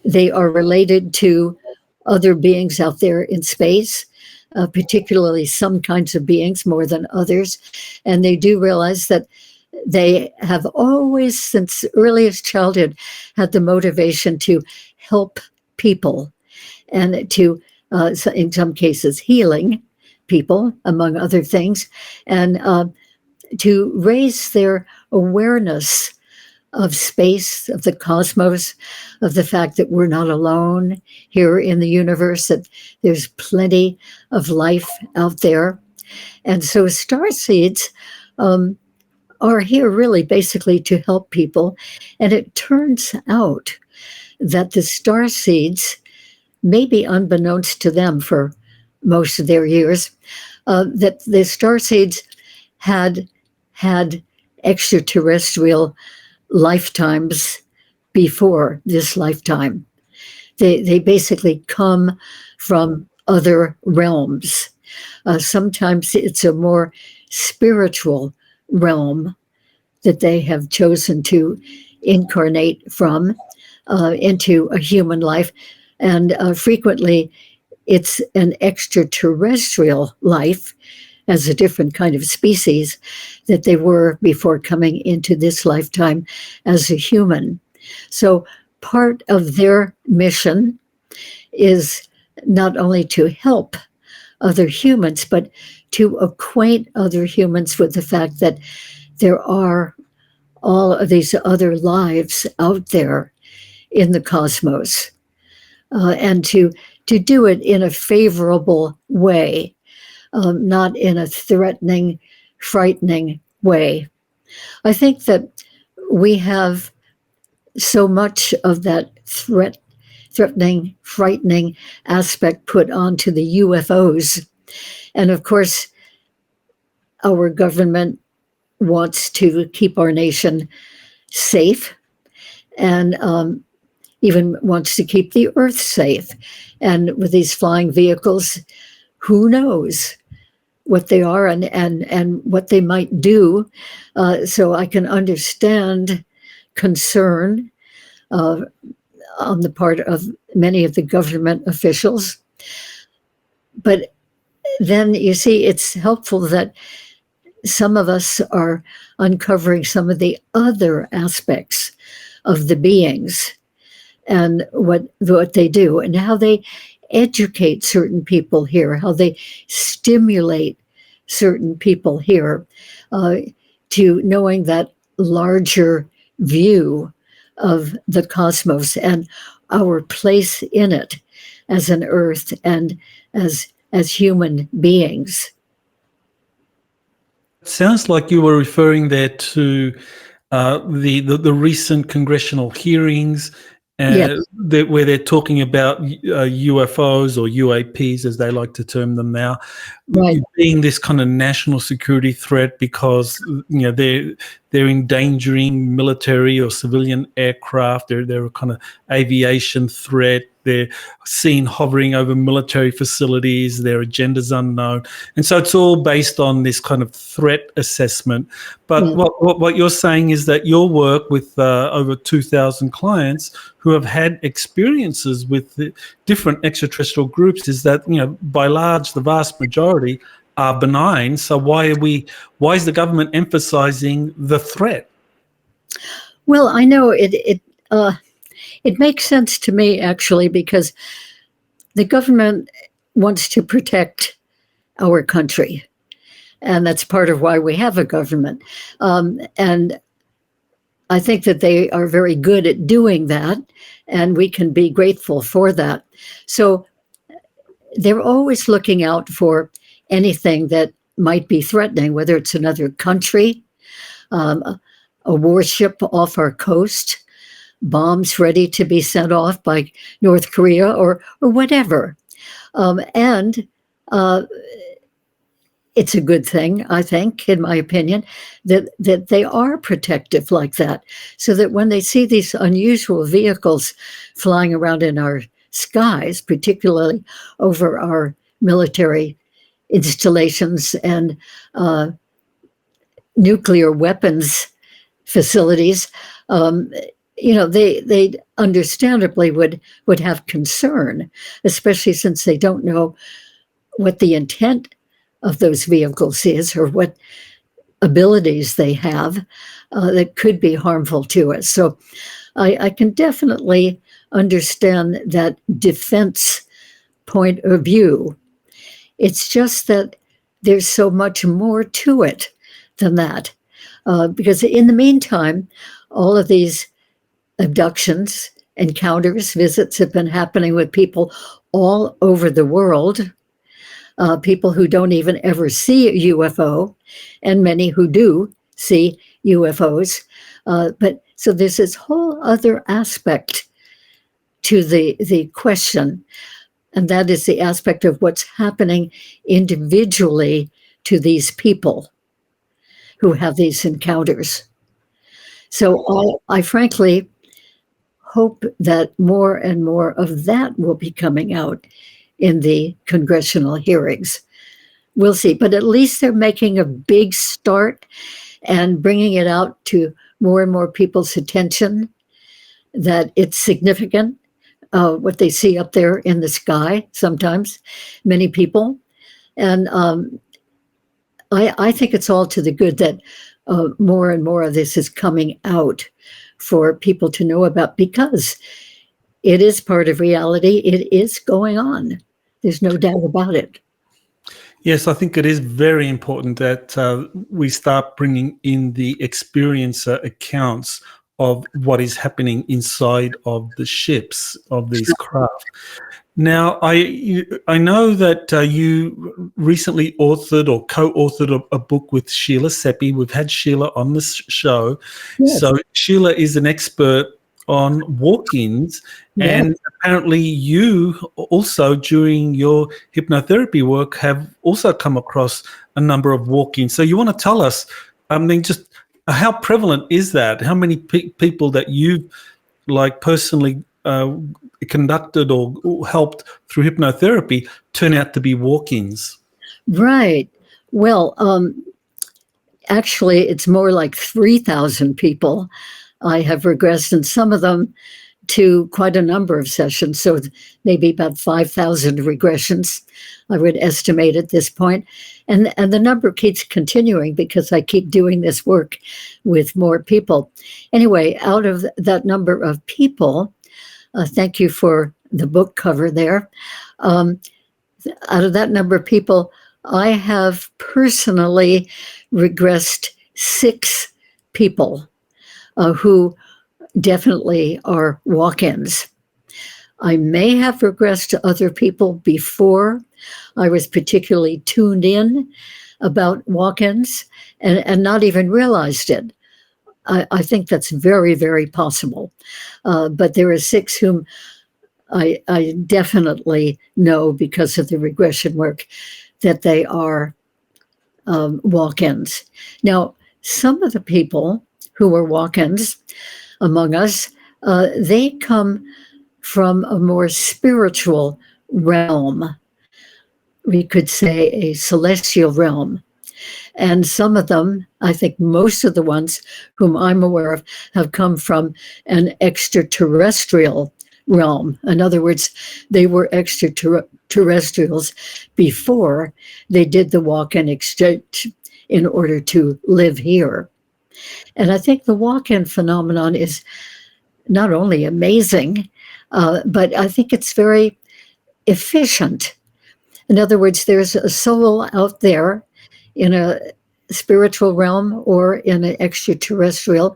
they are related to other beings out there in space, particularly some kinds of beings more than others. And they do realize that they have always, since earliest childhood, had the motivation to help people and to, in some cases, healing people, among other things, and to raise their awareness of space, of the cosmos, of the fact that we're not alone here in the universe, that there's plenty of life out there. And so starseeds are here really basically to help people. And it turns out that the starseeds, maybe unbeknownst to them for most of their years, that the starseeds had extraterrestrial lifetimes before this lifetime. They basically come from other realms. Sometimes it's a more spiritual realm that they have chosen to incarnate from into a human life. And frequently, it's an extraterrestrial life as a different kind of species that they were before coming into this lifetime as a human. So part of their mission is not only to help other humans, but to acquaint other humans with the fact that there are all of these other lives out there in the cosmos, and to do it in a favorable way, not in a threatening, frightening way. I think that we have so much of that threatening, frightening aspect put onto the UFOs. And of course, our government wants to keep our nation safe, and even wants to keep the Earth safe. And with these flying vehicles, who knows what they are and what they might do. So I can understand concern on the part of many of the government officials. But then you see, it's helpful that some of us are uncovering some of the other aspects of the beings and what they do and how they educate certain people here, how they stimulate certain people here to knowing that larger view of the cosmos and our place in it as an Earth and as human beings. It sounds like you were referring there to the recent congressional hearings, Yes. where they're talking about UFOs or UAPs, as they like to term them now, Right. being this kind of national security threat because they're endangering military or civilian aircraft. They're a kind of aviation threat. They're seen hovering over military facilities. Their agenda's unknown. And so it's all based on this kind of threat assessment. But Yeah. what you're saying is that your work with over 2,000 clients who have had experiences with the different extraterrestrial groups is that, by large, the vast majority are benign. So why is the government emphasizing the threat? Well, I know it makes sense to me, actually, because the government wants to protect our country. And that's part of why we have a government. And I think that they are very good at doing that, and we can be grateful for that. So they're always looking out for anything that might be threatening, whether it's another country, a warship off our coast, bombs ready to be sent off by North Korea or whatever. And it's a good thing, I think, in my opinion, that they are protective like that, so that when they see these unusual vehicles flying around in our skies, particularly over our military installations and nuclear weapons facilities, they understandably would have concern, especially since they don't know what the intent of those vehicles is or what abilities they have that could be harmful to us. So I can definitely understand that defense point of view. It's just that there's so much more to it than that. Because in the meantime, all of these abductions, encounters, visits have been happening with people all over the world. People who don't even ever see a UFO, and many who do see UFOs. But so there's this whole other aspect to the question, and that is the aspect of what's happening individually to these people who have these encounters. So I frankly hope that more and more of that will be coming out in the congressional hearings. We'll see. But at least they're making a big start and bringing it out to more and more people's attention that it's significant. what they see up there in the sky sometimes, many people. And I think it's all to the good that more and more of this is coming out for people to know about, because it is part of reality. It is going on. There's no doubt about it. Yes, I think it is very important that we start bringing in the experiencer accounts of what is happening inside of the ships of these craft. Now, I know that you recently authored or co-authored a book with Sheila Seppi. We've had Sheila on this show. Yes. So Sheila is an expert on walk-ins, Yes. and apparently you also, during your hypnotherapy work, have also come across a number of walk-ins. So you want to tell us, I mean, just how prevalent is that? How many people that you've personally conducted or helped through hypnotherapy turn out to be walk-ins? Right. Well, actually, it's more like 3,000 people I have regressed, and some of them to quite a number of sessions. So maybe about 5,000 regressions, I would estimate at this point. And the number keeps continuing because I keep doing this work with more people. Anyway, out of that number of people, thank you for the book cover there. Out of that number of people, I have personally regressed 6 people who definitely are walk-ins. I may have regressed to other people before I was particularly tuned in about walk-ins and not even realized it. I think that's very, very possible. But there are 6 whom I definitely know, because of the regression work, that they are walk-ins. Now, some of the people who are walk-ins among us, they come from a more spiritual realm. We could say a celestial realm. And some of them, I think most of the ones whom I'm aware of, have come from an extraterrestrial realm. In other words, they were extraterrestrials before they did the walk-in exchange in order to live here. And I think the walk-in phenomenon is not only amazing, but I think it's very efficient. In other words, there's a soul out there in a spiritual realm or in an extraterrestrial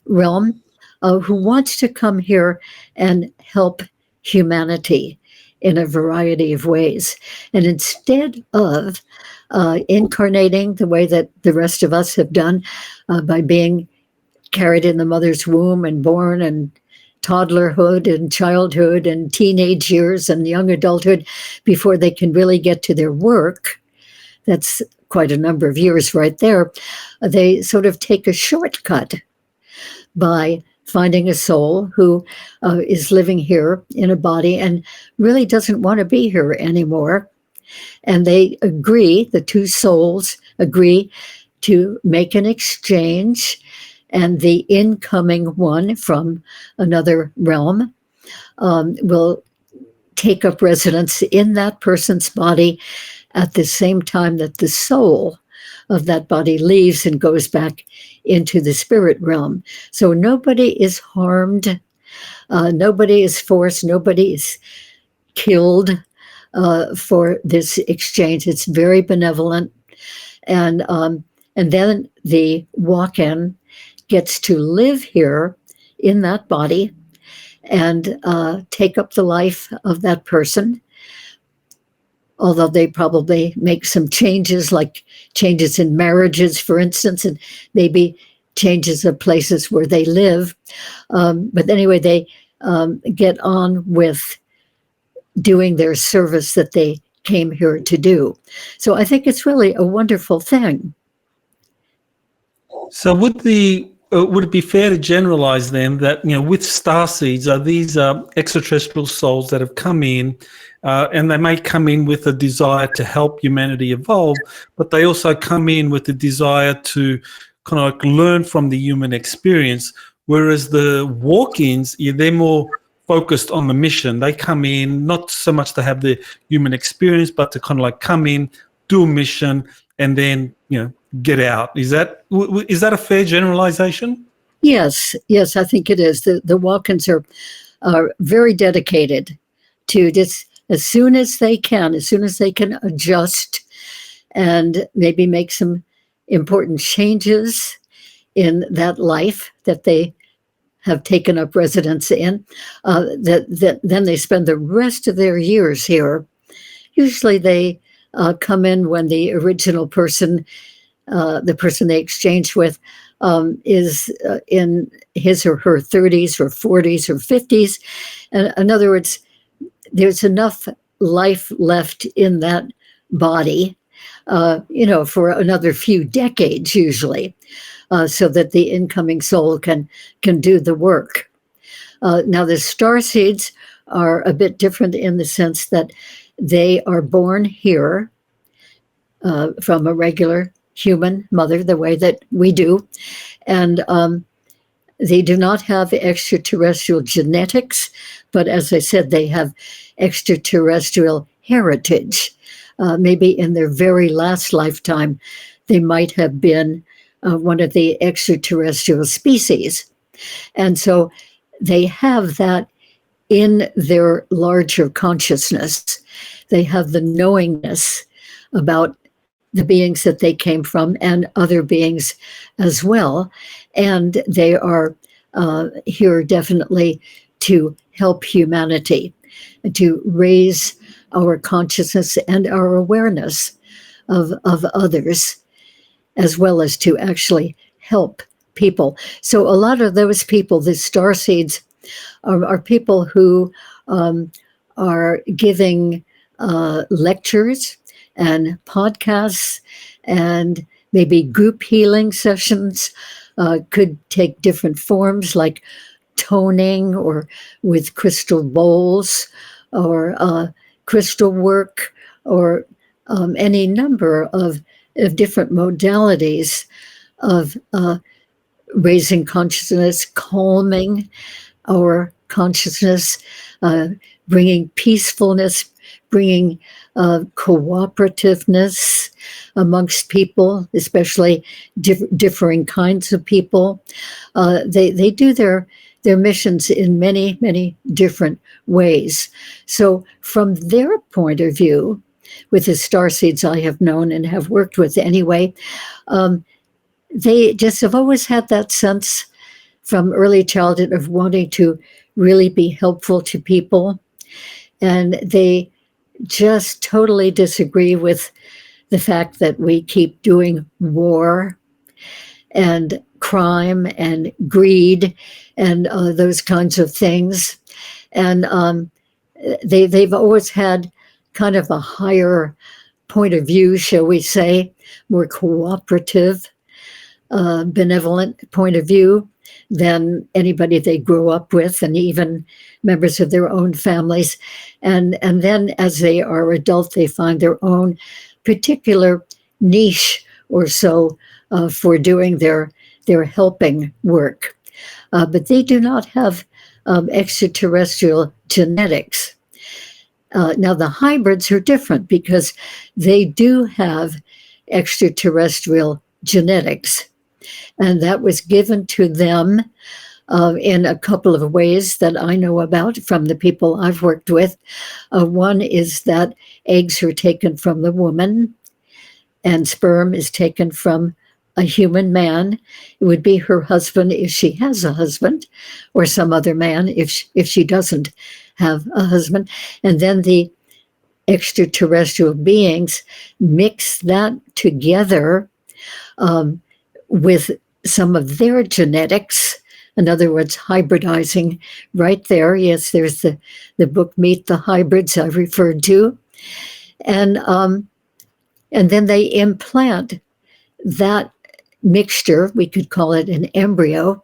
realm who wants to come here and help humanity in a variety of ways. And instead of incarnating the way that the rest of us have done, by being carried in the mother's womb and born and toddlerhood and childhood and teenage years and young adulthood before they can really get to their work, that's quite a number of years right there, they sort of take a shortcut by finding a soul who is living here in a body and really doesn't want to be here anymore. And they agree, the 2 souls agree to make an exchange, and the incoming one from another realm will take up residence in that person's body at the same time that the soul of that body leaves and goes back into the spirit realm. So nobody is harmed, nobody is forced, nobody is killed for this exchange. It's very benevolent. And then the walk-in gets to live here in that body and take up the life of that person, although they probably make some changes, like changes in marriages, for instance, and maybe changes of places where they live. But anyway, they get on with doing their service that they came here to do. So I think it's really a wonderful thing. So would it be fair to generalize then that, with starseeds, are these extraterrestrial souls that have come in, and they may come in with a desire to help humanity evolve, but they also come in with the desire to kind of learn from the human experience, whereas the walk-ins, they're more focused on the mission. They come in not so much to have the human experience, but to kind of like come in, do a mission, and then, get out. Is that a fair generalization? Yes, I think it is. The walk-ins are very dedicated to just as soon as they can adjust and maybe make some important changes in that life that they have taken up residence in, that then they spend the rest of their years here. Usually they come in when the original person, the person they exchanged with, is in his or her 30s or 40s or 50s. And in other words, there's enough life left in that body, for another few decades usually, so that the incoming soul can do the work. Now, the starseeds are a bit different in the sense that they are born here from a regular human mother, the way that we do, and they do not have extraterrestrial genetics, but as I said, they have extraterrestrial heritage. Maybe in their very last lifetime, they might have been one of the extraterrestrial species. And so they have that in their larger consciousness. They have the knowingness about the beings that they came from and other beings as well. And they are here definitely to help humanity, to raise our consciousness and our awareness of others, as well as to actually help people. So a lot of those people, the starseeds, are people who are giving lectures and podcasts and maybe group healing sessions. Could take different forms like toning or with crystal bowls or crystal work or any number of different modalities of raising consciousness, calming our consciousness, bringing peacefulness, bringing cooperativeness amongst people, especially differing kinds of people. They do their missions in many, many different ways. So from their point of view, with the starseeds I have known and have worked with anyway, they just have always had that sense from early childhood of wanting to really be helpful to people. And they just totally disagree with the fact that we keep doing war and crime and greed and those kinds of things. And they've always had kind of a higher point of view, shall we say, more cooperative, benevolent point of view than anybody they grew up with, and even members of their own families. And then as they are adult, they find their own particular niche or so for doing their helping work. But they do not have extraterrestrial genetics. Now the hybrids are different because they do have extraterrestrial genetics. And that was given to them in a couple of ways that I know about from the people I've worked with. One is that eggs are taken from the woman and sperm is taken from a human man. It would be her husband if she has a husband, or some other man if she doesn't have a husband. And then the extraterrestrial beings mix that together with some of their genetics. In other words, hybridizing right there. Yes, there's the book Meet the Hybrids I referred to. And then they implant that mixture, we could call it an embryo.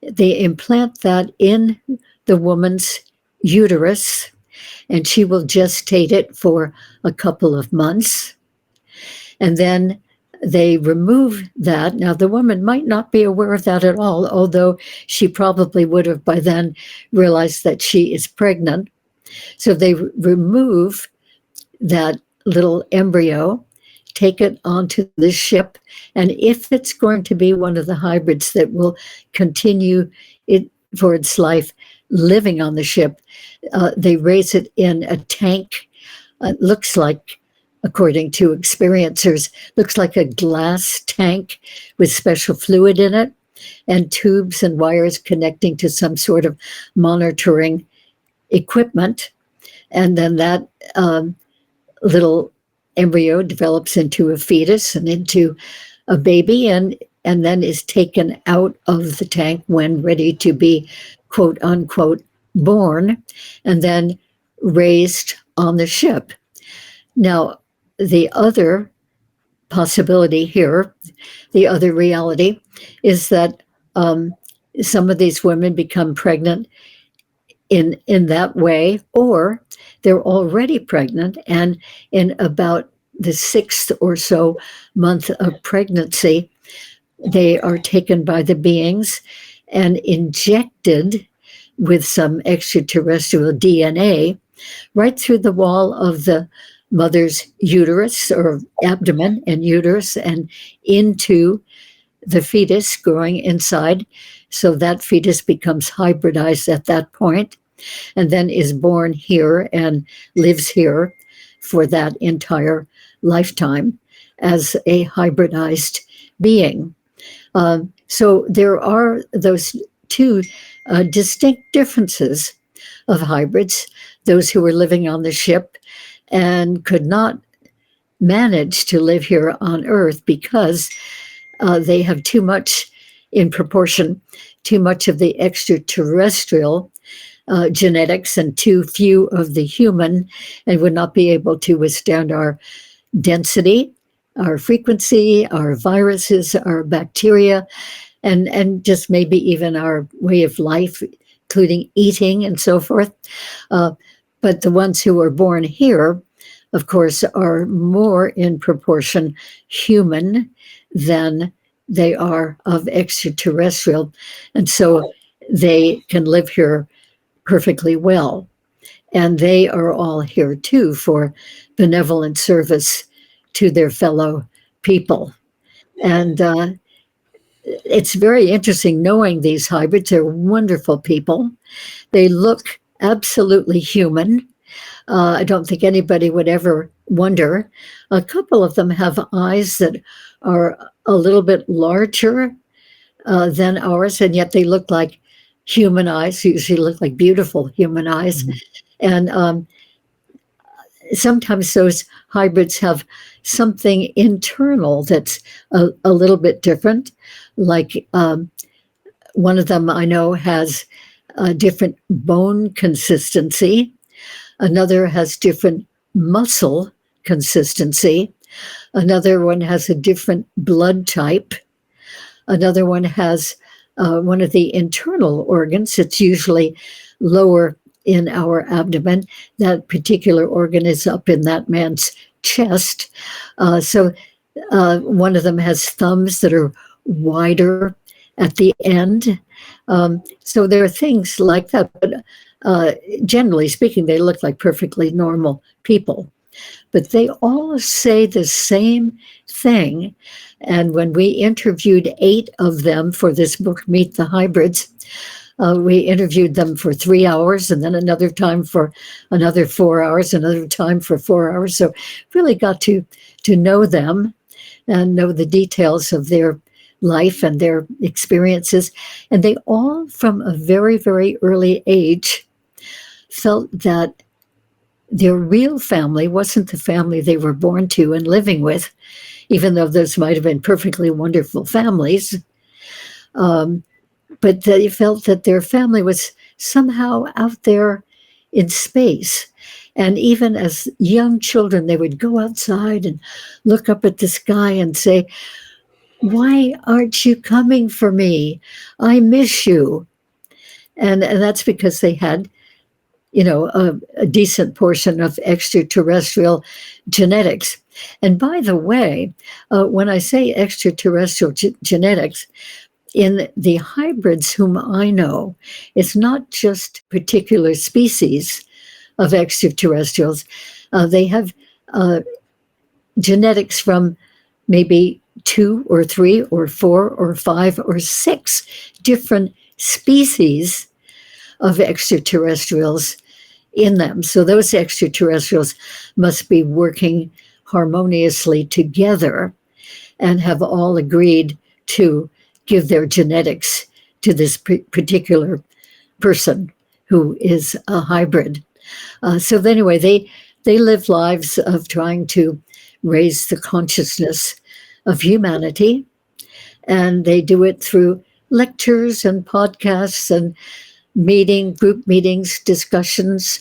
They implant that in the woman's uterus, and she will gestate it for a couple of months. And then They remove that. Now, the woman might not be aware of that at all, although she probably would have by then realized that she is pregnant. So they remove that little embryo, take it onto the ship, and if it's going to be one of the hybrids that will continue it for its life living on the ship, they raise it in a tank. It looks like, according to experiencers, looks like a glass tank with special fluid in it and tubes and wires connecting to some sort of monitoring equipment. And then that little embryo develops into a fetus and into a baby, and then is taken out of the tank when ready to be, quote unquote, born, and then raised on the ship. Now, the other possibility here, the other reality, is that some of these women become pregnant in that way, or they're already pregnant, and in about the 6th or so month of pregnancy, they are taken by the beings and injected with some extraterrestrial DNA right through the wall of the mother's uterus or abdomen and uterus and into the fetus growing inside. So that fetus becomes hybridized at that point and then is born here and lives here for that entire lifetime as a hybridized being. So there are those two distinct differences of hybrids, those who were living on the ship and could not manage to live here on Earth because they have too much, in proportion, too much of the extraterrestrial genetics and too few of the human, and would not be able to withstand our density, our frequency, our viruses, our bacteria, and just maybe even our way of life, including eating and so forth. But the ones who are born here, of course, are more in proportion human than they are of extraterrestrial. And so they can live here perfectly well. And they are all here too for benevolent service to their fellow people. And it's very interesting knowing these hybrids. They're wonderful people. They look absolutely human. I don't think anybody would ever wonder. A couple of them have eyes that are a little bit larger than ours, and yet they look like human eyes. Usually look like beautiful human eyes. Mm-hmm. And sometimes those hybrids have something internal that's a little bit different. Like one of them I know has a different bone consistency. Another has different muscle consistency. Another one has a different blood type. Another one has one of the internal organs. It's usually lower in our abdomen. That particular organ is up in that man's chest. So one of them has thumbs that are wider at the end. So there are things like that. But generally speaking, they look like perfectly normal people. But they all say the same thing. And when we interviewed 8 of them for this book, Meet the Hybrids, we interviewed them for 3 hours, and then another time for another 4 hours, another time for 4 hours. So really got to know them and know the details of their life and their experiences. And they all, from a very, very early age, felt that their real family wasn't the family they were born to and living with, even though those might have been perfectly wonderful families. But they felt that their family was somehow out there in space. And even as young children, they would go outside and look up at the sky and say, "Why aren't you coming for me? I miss you." And that's because they had, a decent portion of extraterrestrial genetics. And by the way, when I say extraterrestrial genetics, in the hybrids whom I know, it's not just particular species of extraterrestrials. They have genetics from maybe 2 or 3 or 4 or 5 or 6 different species of extraterrestrials in them. So those extraterrestrials must be working harmoniously together and have all agreed to give their genetics to this particular person who is a hybrid. So anyway, they live lives of trying to raise the consciousness of humanity, and they do it through lectures and podcasts and group meetings, discussions,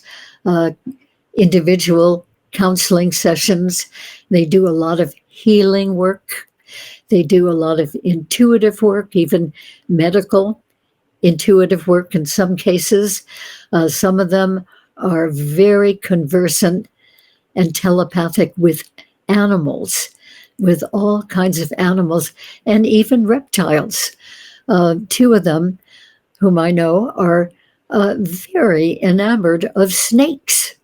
individual counseling sessions. They do a lot of healing work. They do a lot of intuitive work, even medical intuitive work in some cases. Some of them are very conversant and telepathic with animals, with all kinds of animals, and even reptiles. 2 of them, whom I know, are very enamored of snakes,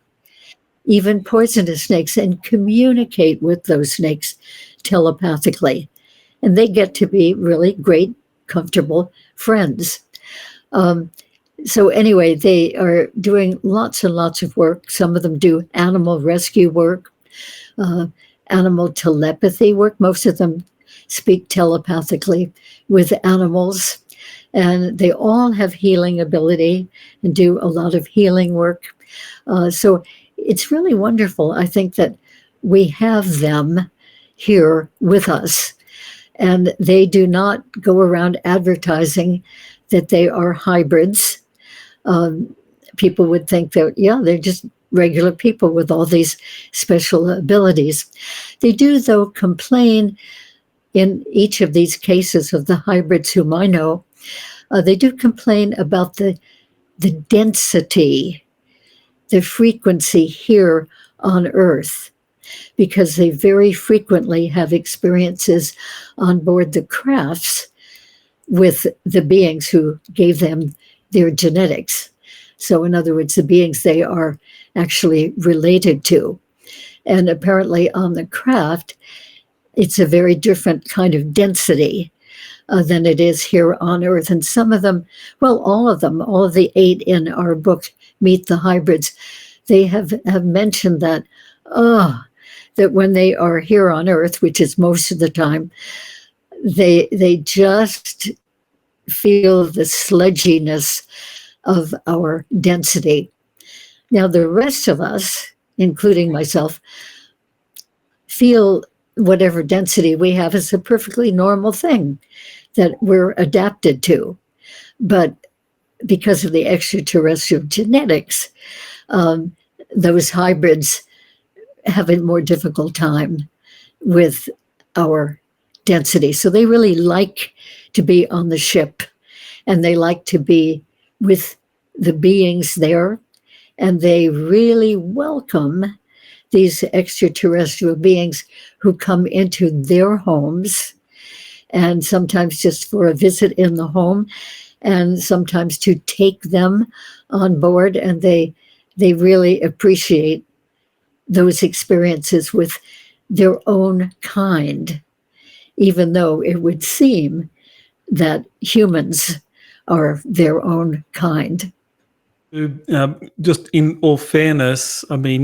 even poisonous snakes, and communicate with those snakes telepathically. And they get to be really great, comfortable friends. So anyway, they are doing lots and lots of work. Some of them do animal rescue work, animal telepathy work. Most of them speak telepathically with animals. And they all have healing ability and do a lot of healing work. So it's really wonderful. I think that we have them here with us. And they do not go around advertising that they are hybrids. People would think that, yeah, they're just regular people with all these special abilities. They do, though, complain in each of these cases of the hybrids whom I know. They do complain about the density, the frequency here on Earth, because they very frequently have experiences on board the crafts with the beings who gave them their genetics. So in other words, the beings they are actually related to. And apparently on the craft, it's a very different kind of density than it is here on Earth. And some of them, well, all of them, all of the 8 in our book, Meet the Hybrids, they have mentioned that, that when they are here on Earth, which is most of the time, they just feel the sludginess of our density. Now, the rest of us, including myself, feel whatever density we have is a perfectly normal thing that we're adapted to. But because of the extraterrestrial genetics, those hybrids have a more difficult time with our density. So they really like to be on the ship, and they like to be with the beings there, and they really welcome these extraterrestrial beings who come into their homes, and sometimes just for a visit in the home, and sometimes to take them on board, and they really appreciate those experiences with their own kind, even though it would seem that humans are their own kind. Just in all fairness, I mean,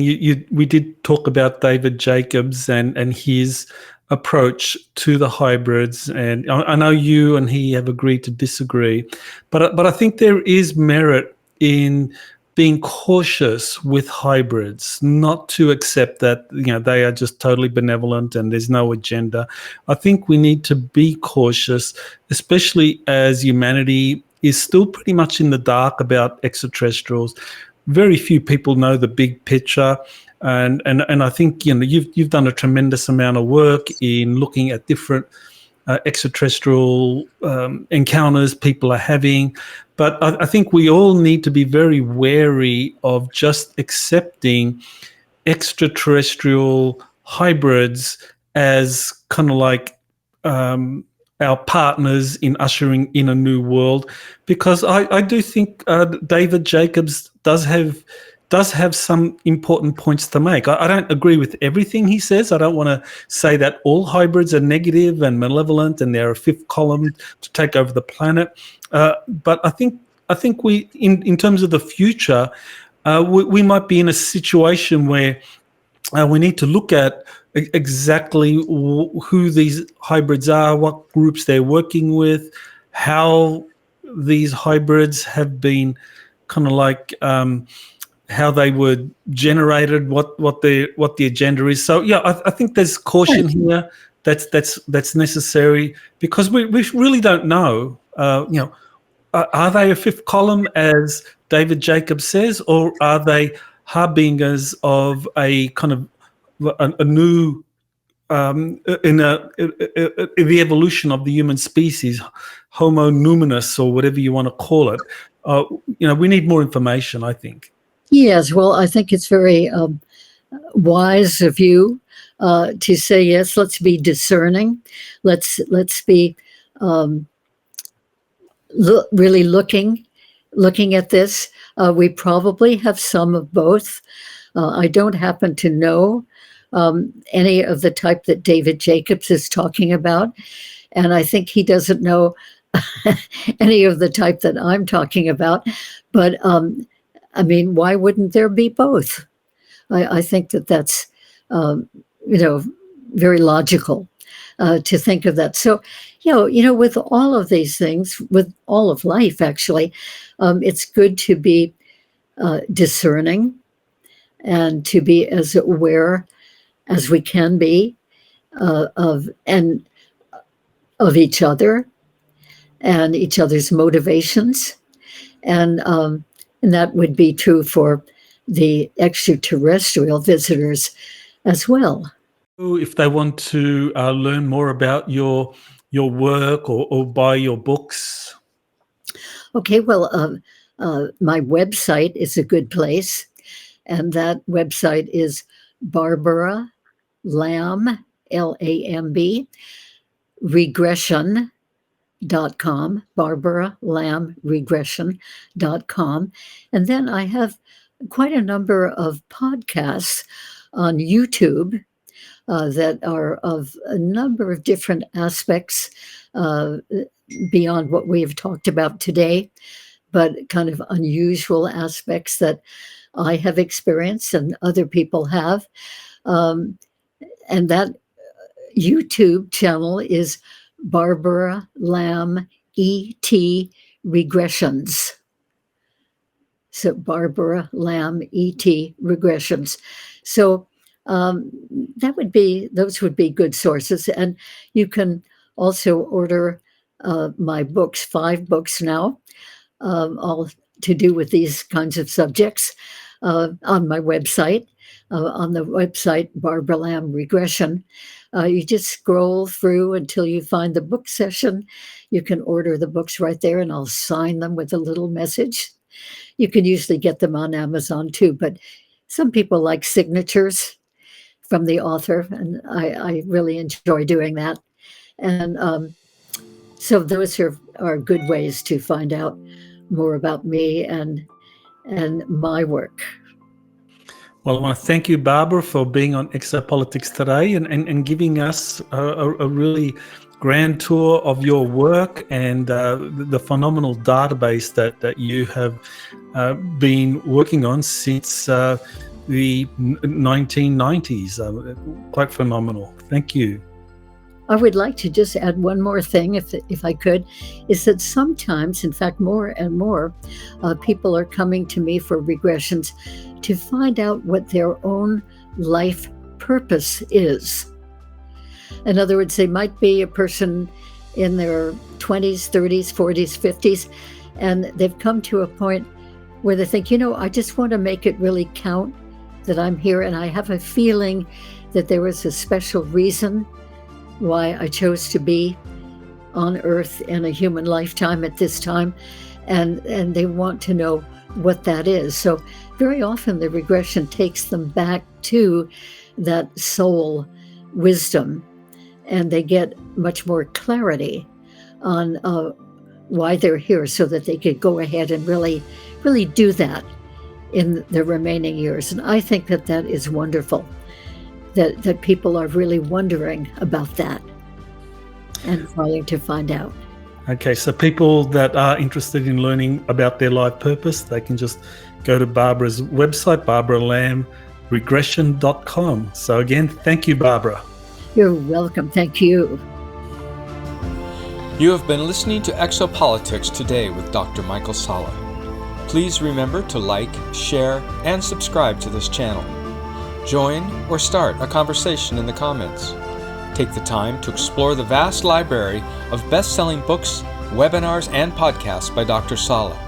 we did talk about David Jacobs and his approach to the hybrids, and I know you and he have agreed to disagree, but I think there is merit in being cautious with hybrids, not to accept that they are just totally benevolent and there's no agenda. I think we need to be cautious, especially as humanity is still pretty much in the dark about extraterrestrials. Very few people know the big picture, and I think you've done a tremendous amount of work in looking at different extraterrestrial encounters people are having. But I think we all need to be very wary of just accepting extraterrestrial hybrids as kind of like our partners in ushering in a new world, because I do think David Jacobs does have some important points to make. I don't agree with everything he says. I don't want to say that all hybrids are negative and malevolent and they're a fifth column to take over the planet. But I think we, in terms of the future, we might be in a situation where we need to look at exactly who these hybrids are, what groups they're working with, how these hybrids have been kind of like how they were generated, what the agenda is. So yeah, I think there's caution here that's necessary, because we really don't know. Are they a fifth column, as David Jacobs says, or are they harbingers of a kind of a new in the evolution of the human species, Homo numinous, or whatever you want to call it? We need more information, I think. Yes, well, I think it's very wise of you to say, yes, let's be discerning. Let's be really looking at this. We probably have some of both. I don't happen to know any of the type that David Jacobs is talking about, and I think he doesn't know any of the type that I'm talking about. But I mean, why wouldn't there be both? I think that's very logical to think of that. So, with all of these things, with all of life, actually, it's good to be discerning and to be as aware as we can be of each other and each other's motivations, and that would be true for the extraterrestrial visitors as well. If they want to learn more about your work or buy your books. Okay, well, my website is a good place, and that website is Barbara Lamb, Lamb, regression.com, Barbara Lamb, regression.com. And then I have quite a number of podcasts on YouTube that are of a number of different aspects beyond what we have talked about today, but kind of unusual aspects that I have experienced and other people have. And that YouTube channel is Barbara Lamb E.T. Regressions. So Barbara Lamb E.T. Regressions. So those would be good sources. And you can also order my books, 5 books now, all to do with these kinds of subjects, on my website. On the website, Barbara Lamb Regression. You just scroll through until you find the book session. You can order the books right there, and I'll sign them with a little message. You can usually get them on Amazon too, but some people like signatures from the author, and I really enjoy doing that. And so those are good ways to find out more about me and my work. Well, I want to thank you, Barbara, for being on Exopolitics today and giving us a really grand tour of your work and the phenomenal database that you have been working on since the 1990s. Quite phenomenal. Thank you. I would like to just add one more thing, if I could, is that sometimes, in fact, more and more, people are coming to me for regressions to find out what their own life purpose is. In other words, they might be a person in their 20s, 30s, 40s, 50s, and they've come to a point where they think, I just want to make it really count that I'm here, and I have a feeling that there was a special reason why I chose to be on Earth in a human lifetime at this time, and they want to know what that is. So very often the regression takes them back to that soul wisdom, and they get much more clarity on why they're here, so that they could go ahead and really do that in the remaining years. And I think that that is wonderful, that people are really wondering about that and trying to find out. Okay, so people that are interested in learning about their life purpose, they can just go to Barbara's website, barbaralamregression.com. So again, thank you, Barbara. You're welcome. Thank you. You have been listening to Exopolitics Today with Dr. Michael Salla. Please remember to like, share, and subscribe to this channel. Join or start a conversation in the comments. Take the time to explore the vast library of best-selling books, webinars, and podcasts by Dr. Salla.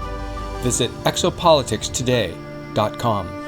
Visit exopoliticstoday.com.